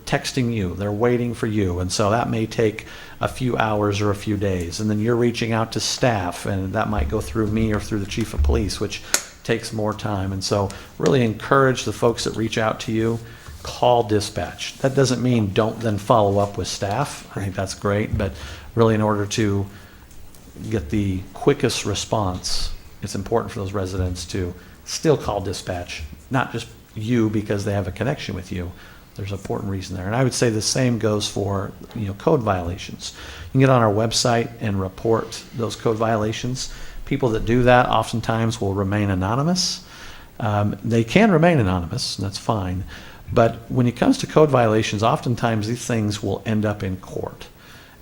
texting you. They're waiting for you. And so that may take a few hours or a few days. And then you're reaching out to staff, and that might go through me or through the chief of police, which takes more time. And so really encourage the folks that reach out to you, call dispatch. That doesn't mean don't then follow up with staff. I think that's great, but really in order to get the quickest response, it's important for those residents to still call dispatch, not just you because they have a connection with you. There's an important reason there. And I would say the same goes for, code violations. You can get on our website and report those code violations. People that do that oftentimes will remain anonymous. They can remain anonymous, and that's fine. But when it comes to code violations, oftentimes these things will end up in court.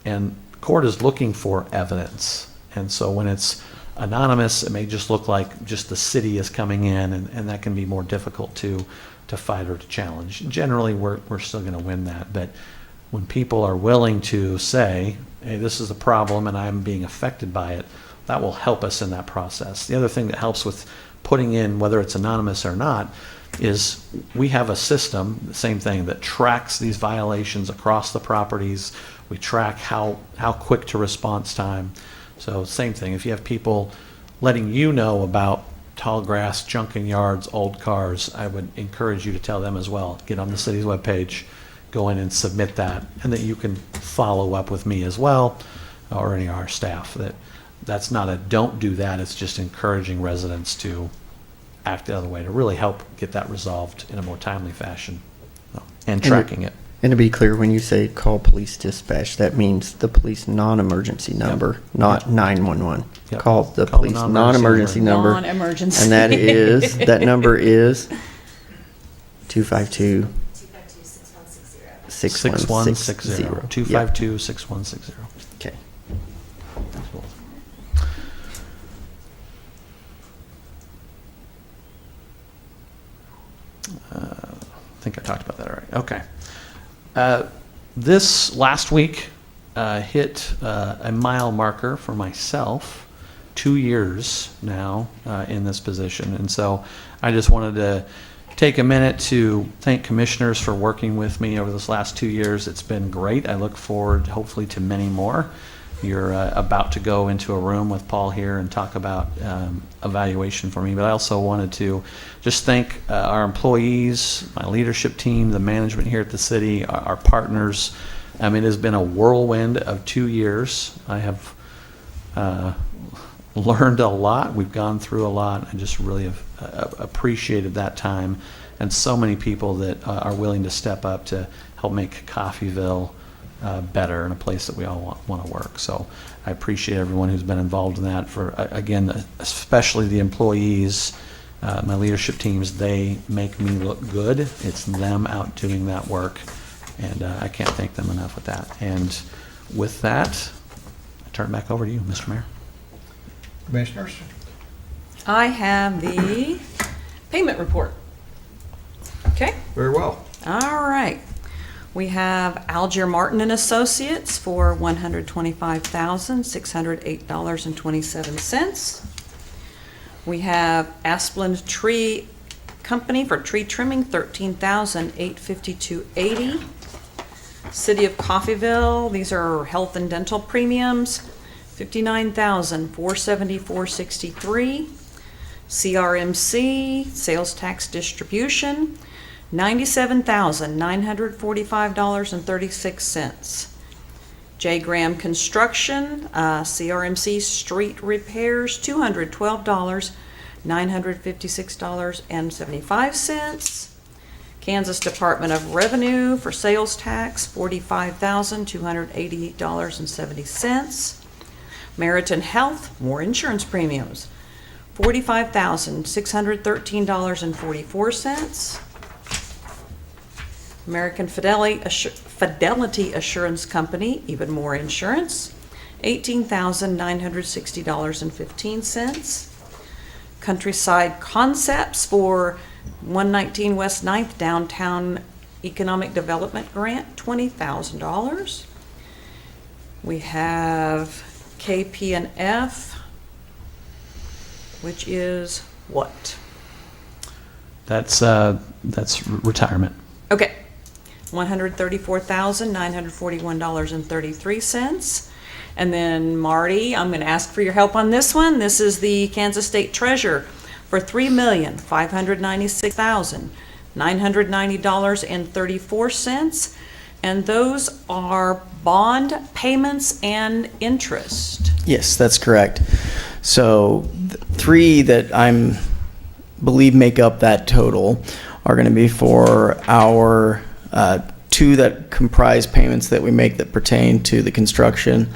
And court is looking for evidence. And so when it's anonymous, it may just look like just the city is coming in, and that can be more difficult to fight or to challenge. Generally, we're still going to win that. But when people are willing to say, hey, this is a problem and I'm being affected by it, that will help us in that process. The other thing that helps with putting in, whether it's anonymous or not, is we have a system, the same thing, that tracks these violations across the properties. We track how quick to response time. So same thing, if you have people letting you know about tall grass, junk in yards, old cars, I would encourage you to tell them as well. Get on the city's webpage, go in and submit that, and that you can follow up with me as well, or any of our staff. That's not a don't do that, it's just encouraging residents to act the other way to really help get that resolved in a more timely fashion, and tracking it. And to be clear, when you say call police dispatch, that means the police non-emergency number, not 911. Yep. Call the Call the police non-emergency non-emergency number. Non-emergency. And that number is 252 6160. 252 6160. Okay. I think I talked about that already. Okay. This last week hit a mile marker for myself. 2 years now in this position. And so I just wanted to take a minute to thank commissioners for working with me over this last 2 years. It's been great. I look forward, hopefully, to many more. You're about to go into a room with Paul here and talk about evaluation for me. But I also wanted to just thank our employees, my leadership team, the management here at the city, our partners. It has been a whirlwind of 2 years. I have learned a lot. We've gone through a lot. I just really have appreciated that time, and so many people that are willing to step up to help make Coffeyville better and a place that we all want to work. So I appreciate everyone who's been involved in that. For again, especially the employees, my leadership teams, they make me look good. It's them out doing that work, and I can't thank them enough with that. And with that, I turn it back over to you, Mr. Mayor. Commissioners? I have the payment report. Okay? Very well. All right. We have Algier Martin and Associates for $125,608.27. We have Asplund Tree Company for tree trimming, $13,852.80. City of Coffeyville, these are health and dental premiums, $59,474.63. CRMC, sales tax distribution, $97,945.36. J. Graham Construction, CRMC street repairs, $212,956.75. Kansas Department of Revenue for sales tax, $45,288.70. Meriton Health, more insurance premiums, $45,613.44. American Fidelity Assurance Company, even more insurance, $18,960.15. Countryside Concepts for 119 West 9th Downtown Economic Development Grant, $20,000. We have KP&F, which is what? That's retirement. Okay, $134,941.33. And then Marty, I'm going to ask for your help on this one. This is the Kansas State Treasurer for $3,596,990.34. And those are bond payments and interest. Yes, that's correct. So three that I'm believe make up that total are going to be for our two that comprise payments that we make that pertain to the construction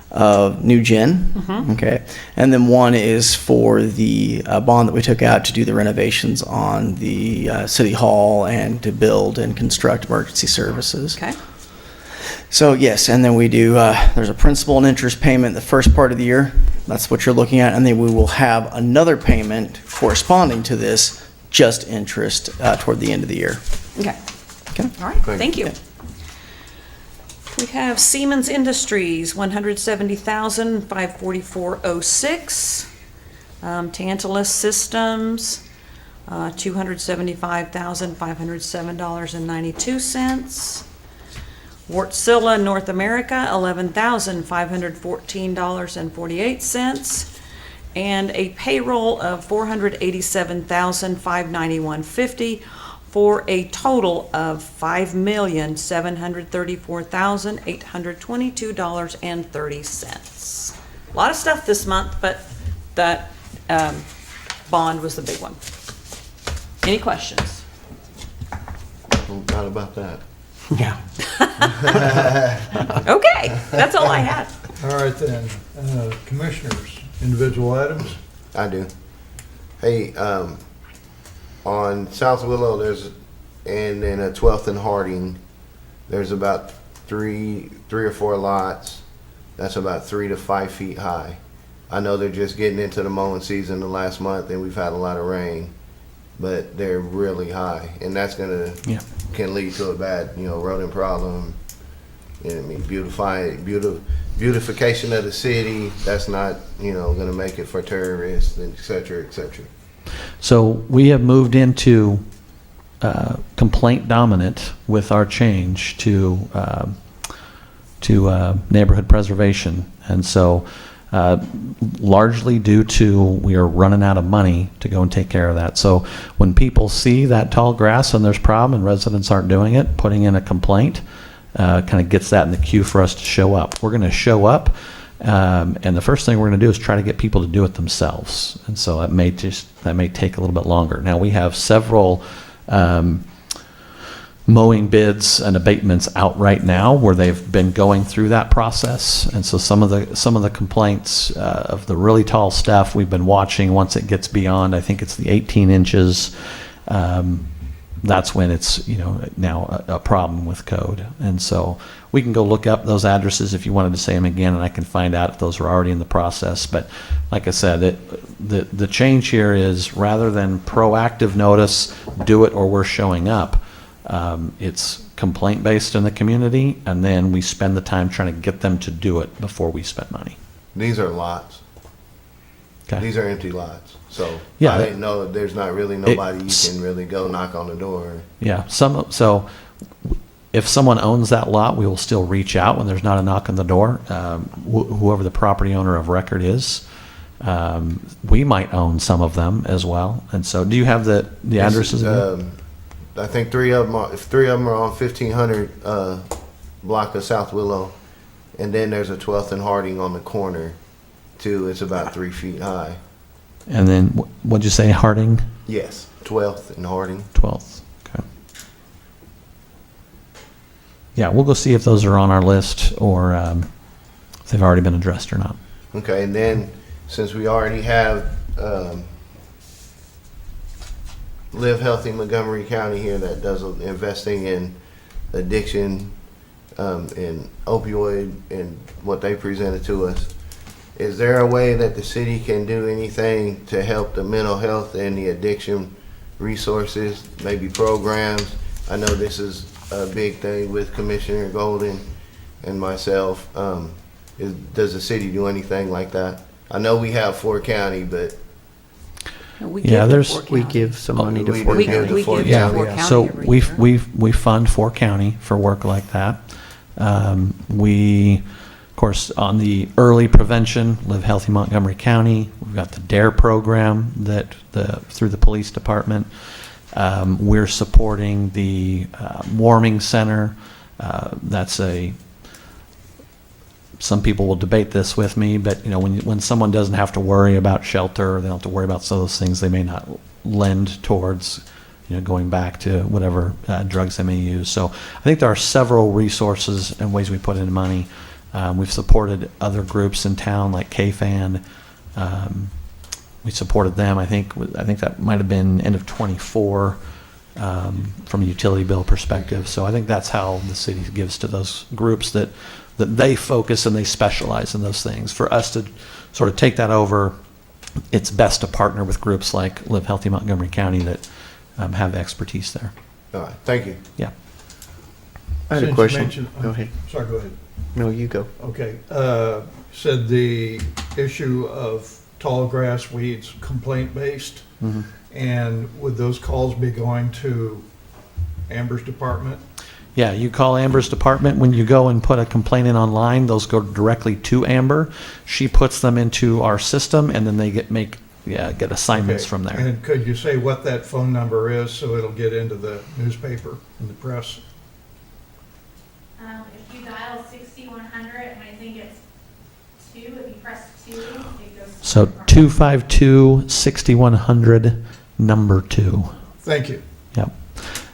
of new gin. Okay, and then one is for the bond that we took out to do the renovations on the city hall and to build and construct emergency services. Okay. So yes, and then we do, there's a principal and interest payment the first part of the year. That's what you're looking at. And then we will have another payment corresponding to this, just interest, toward the end of the year. Okay. Okay. All right, thank you. We have Siemens Industries, $170,544.06. Tantalus Systems, $275,507.92. Wartsila North America, $11,514.48. And a payroll of $487,591.50 for a total of $5,734,822.30. A lot of stuff this month, but that bond was the big one. Any questions? Not about that. Yeah. Okay, that's all I had. All right then, commissioners, individual items. I do. Hey, on South Willow, and then at 12th and Harding, there's about three or four lots that's about 3 to 5 feet high. I know they're just getting into the mowing season the last month, and we've had a lot of rain, but they're really high, and that's can lead to a bad, rodent problem. I mean, beautification of the city. That's not, going to make it for terrorists, and et cetera, et cetera. So we have moved into complaint dominant with our change to neighborhood preservation, and so largely due to we are running out of money to go and take care of that. So when people see that tall grass and there's a problem and residents aren't doing it, putting in a complaint kind of gets that in the queue for us to show up. We're going to show up. And the first thing we're going to do is try to get people to do it themselves, and so that may take a little bit longer. Now we have several mowing bids and abatements out right now where they've been going through that process, and so some of the complaints of the really tall stuff we've been watching. Once it gets beyond, I think it's the 18 inches. That's when it's now a problem with code, and so we can go look up those addresses if you wanted to say them again, and I can find out if those are already in the process. But like I said, the change here is rather than proactive notice, do it or we're showing up. It's complaint-based in the community, and then we spend the time trying to get them to do it before we spend money. These are lots. Okay. These are empty lots. So Yeah, I didn't know that there's not really nobody you It's- can really go knock on the door. Yeah, so if someone owns that lot, we will still reach out when there's not a knock on the door. Whoever the property owner of record is, we might own some of them as well. And so, do you have the addresses? again? I think three of them are on 1500 block of South Willow, and then there's a 12th and Harding on the corner too. It's about 3 feet high. And then, what'd you say, Harding? Yes, 12th and Harding. 12th, okay. Yeah, we'll go see if those are on our list or if they've already been addressed or not. Okay, and then since we already have Live Healthy Montgomery County here that does investing in addiction and opioid and what they presented to us, is there a way that the city can do anything to help the mental health and the addiction resources, maybe programs? I know this is a big thing with Commissioner Golden and myself. Does the city do anything like that? I know we have Fort County, but We Yeah, give to there's- Fort We County. give some money to We Fort do County. give to We Fort give to County. Fort County So every year. we fund 4 county for work like that. We, of course, on the early prevention, Live Healthy Montgomery County. We've got the DARE program that through the police department. We're supporting the warming center. That's some people will debate this with me, but when someone doesn't have to worry about shelter, they don't have to worry about some of those things, they may not lend towards going back to whatever drugs they may use. So I think there are several resources and ways we put in money. We've supported other groups in town like KFAN. We supported them. I think that might have been end of '24 from a utility bill perspective. So I think that's how the city gives to those groups that they focus and they specialize in those things. For us to sort of take that over, it's best to partner with groups like Live Healthy Montgomery County that have expertise there. all right, thank you. Yeah. I had a Since you question. mentioned- Go ahead. Sorry, go ahead. No, you go. Okay, said the issue of tall grass weeds complaint-based, and would those calls be going to Amber's department? Yeah, you call Amber's department. When you go and put a complaint in online, those go directly to Amber. She puts them into our system, and then they get assignments Okay, from there. And could you say what that phone number is so it'll get into the newspaper and the press? If you dial 6100, and I think it's 2, if you press 2, it goes. So 252-6100, number 2. Thank you. Yep.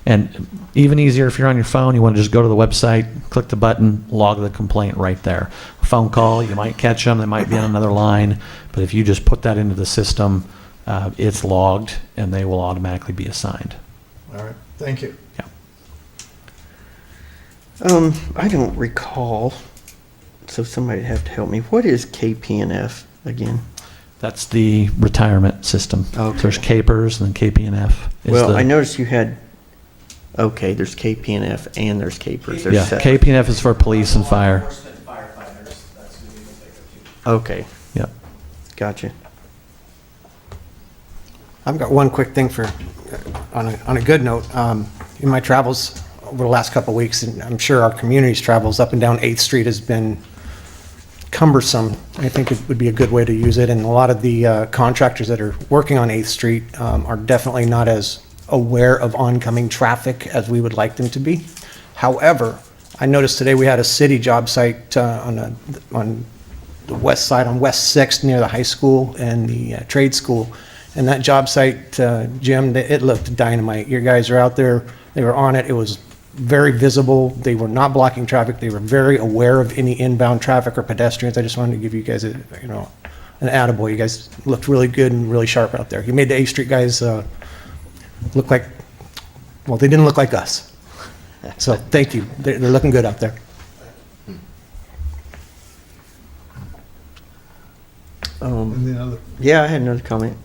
And even easier if you're on your phone, you want to just go to the website, click the button, log the complaint right there. A phone call, you might catch them, they might be on another line, but if you just put that into the system, it's logged and they will automatically be assigned. All right, thank you. I don't recall, so somebody'd have to help me. What is KPNF again? That's the retirement system. Okay. There's CAPERS and then KPNF. is Well, the- I noticed you had, okay, there's KPNF and there's KPERS. There's Yeah, separate. KPNF is for police and fire. Enforcement firefighters, that's who we will take it to. Okay, Yep. gotcha. I've got one quick thing on a good note. In my travels over the last couple of weeks, and I'm sure our community's travels up and down 8th Street has been cumbersome. I think it would be a good way to use it, and a lot of the contractors that are working on 8th Street are definitely not as aware of oncoming traffic as we would like them to be. However, I noticed today we had a city job site on the west side, on West 6th, near the high school and the trade school. And that job site, Jim, it looked dynamite. Your guys are out there, they were on it, it was very visible, they were not blocking traffic, they were very aware of any inbound traffic or pedestrians. I just wanted to give you guys an attaboy. You guys looked really good and really sharp out there. You made the 8th Street guys look like, well, they didn't look like us. So, thank you, they're looking good out there. And the other, Yeah, I had another comment.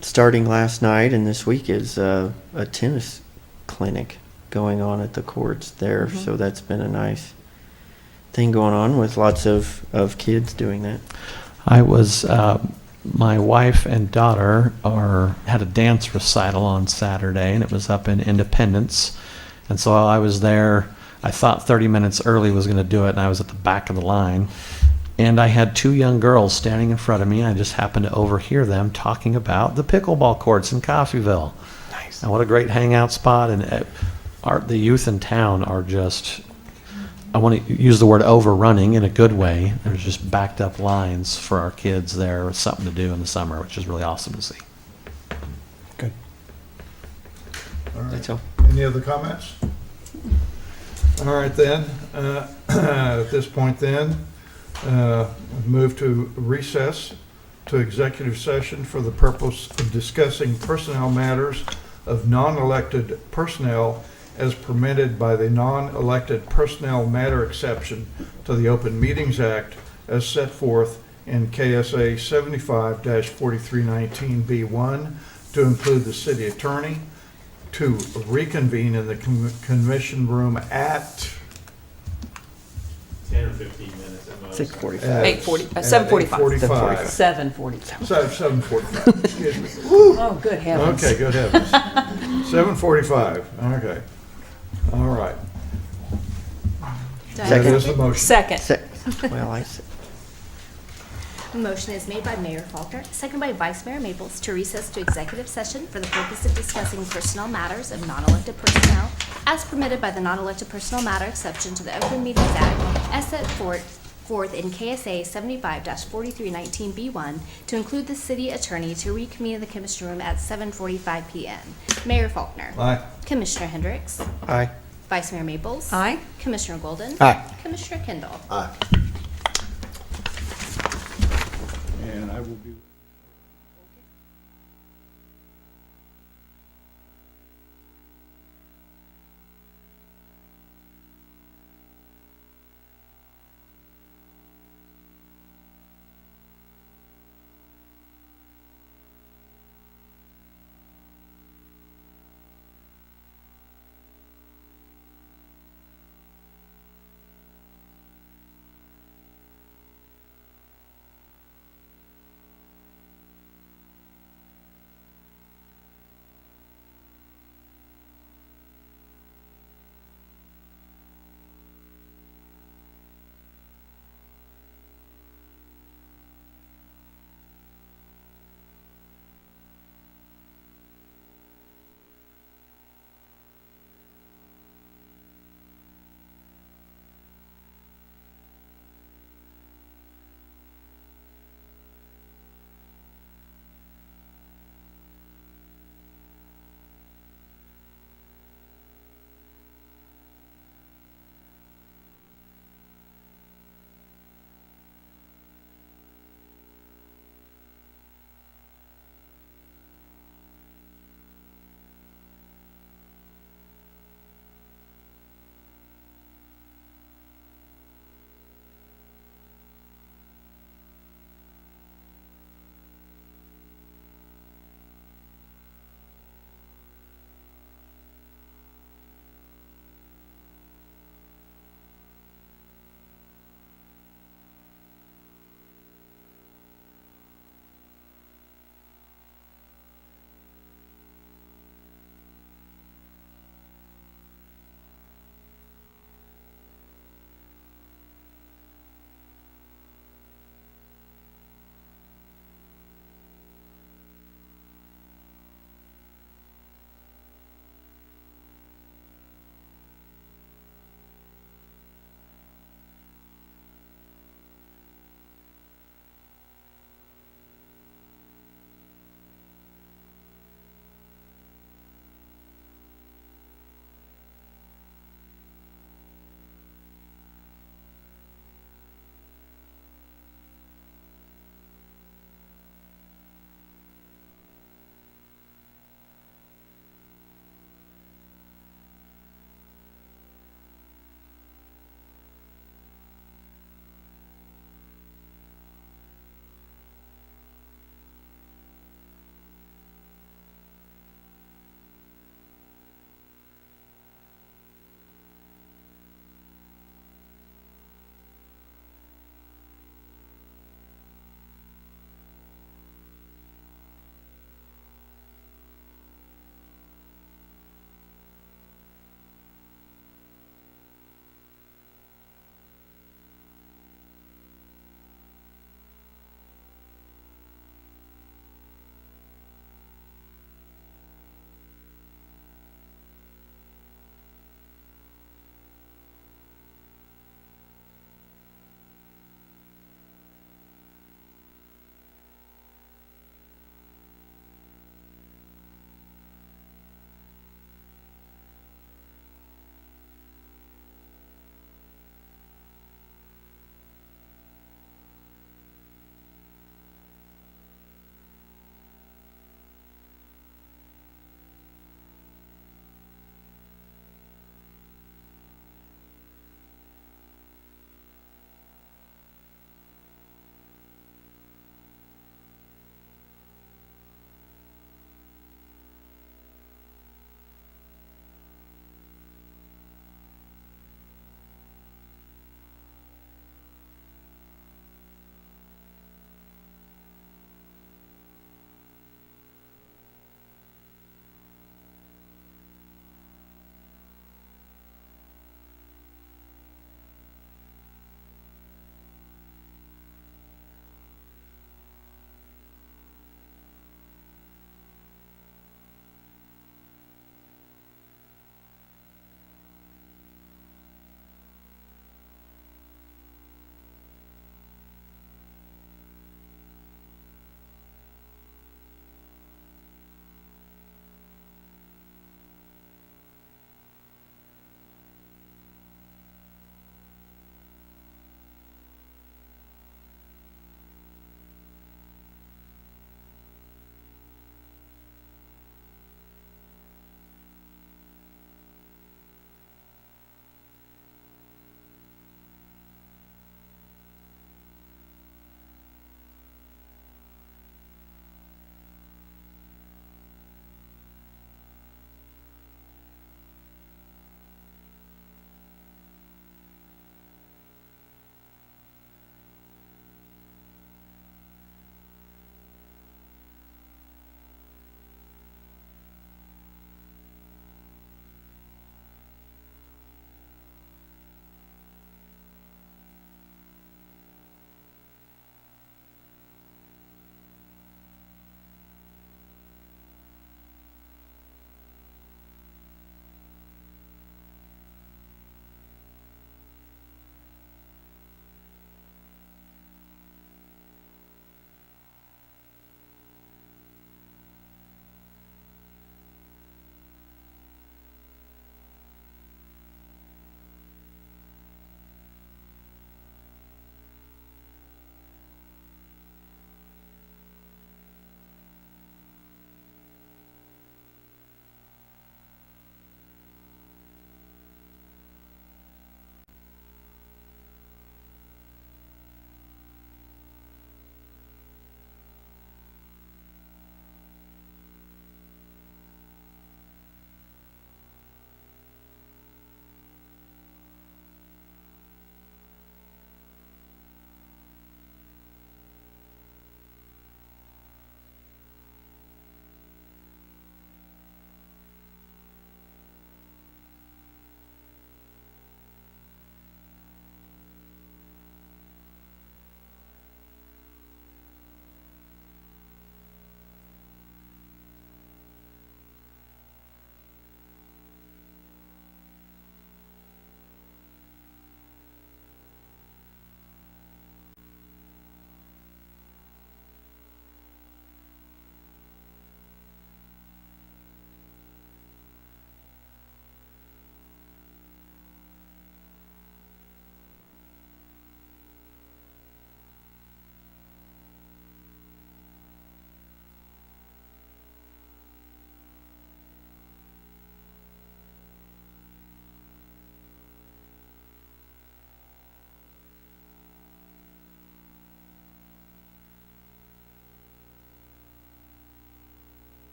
Starting last night and this week is a tennis clinic. going on at the courts there. So that's been a nice thing going on with lots of kids doing that. I was, my wife and daughter had a dance recital on Saturday, and it was up in Independence. And so I was there. I thought 30 minutes early was going to do it, and I was at the back of the line. And I had two young girls standing in front of me. I just happened to overhear them talking about the pickleball courts in Coffeyville. Nice. And what a great hangout spot. And the youth in town are just, I want to use the word overrunning in a good way. There's just backed up lines for our kids there with something to do in the summer, which is really awesome to see. Good. All right. That's all. Any other comments? All right then, at this point then, move to recess to executive session for the purpose of discussing personnel matters of non-elected personnel as permitted by the non-elected personnel matter exception to the Open Meetings Act as set forth in KSA 75-4319B1 to include the city attorney, to reconvene in the commission room at 10 or 15 minutes at most. 6:45. 7:45. 7:45. 7:45. 7:45, excuse me. Oh, good heavens. Okay, good heavens. 7:45, okay. All right. Do I have That a is the motion. Second. Well, I said. A motion is made by Mayor Faulkner, seconded by Vice Mayor Maples, to recess to executive session for the purpose of discussing personnel matters of non-elected personnel as permitted by the non-elected personnel matter exception to the Open Meetings Act as set forth in KSA 75-4319B1 to include the city attorney to reconvene in the commission room at 7:45 PM. Mayor Faulkner. Aye. Commissioner Hendricks. Aye. Vice Mayor Maples. Aye. Commissioner Golden. Aye. Commissioner Kendall. Aye. And I will be.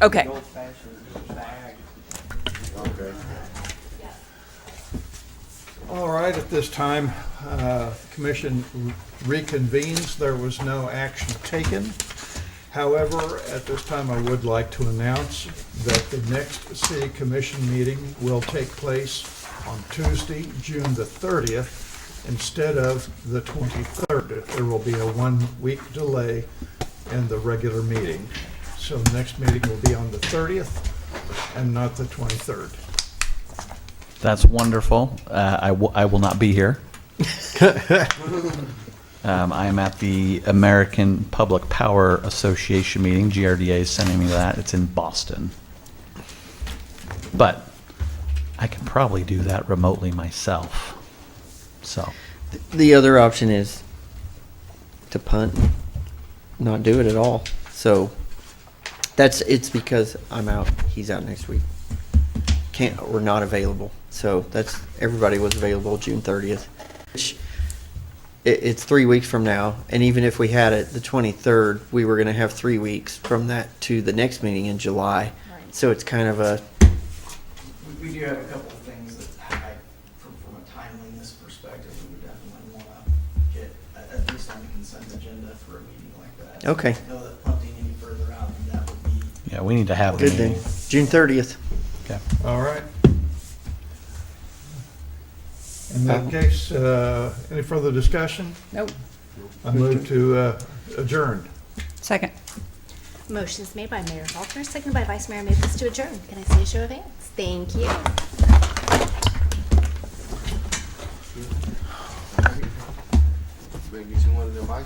Okay. Okay. All right, at this time, commission reconvenes. There was no action taken. However, at this time, I would like to announce that the next city commission meeting will take place on Tuesday, June the 30th, instead of the 23rd. There will be a 1-week delay in the regular meeting. So the next meeting will be on the 30th and not the 23rd. That's wonderful. I will not be here. I am at the American Public Power Association meeting. GRDA is sending me that. It's in Boston. But I can probably do that remotely myself. So, The other option is to punt, not do it at all. So it's because I'm out, he's out next week. We're not available. So everybody was available June 30th. It's 3 weeks from now, and even if we had it the 23rd, we were going to have 3 weeks from that to the next meeting in July. Right. So it's kind of a, We do have a couple of things that, from a timeliness perspective, we would definitely want to get at least on the consent agenda for a meeting like that. Okay. I know that punting any further out than that would be. yeah, we need to have the good thing. meeting. June 30th. Okay. All right. In that case, any further discussion? Nope. I move to adjourn. Second. Motion's made by Mayor Walter, seconded by Vice Mayor Maples to adjourn. Can I see a show of hands? Thank you. Maybe you want to do my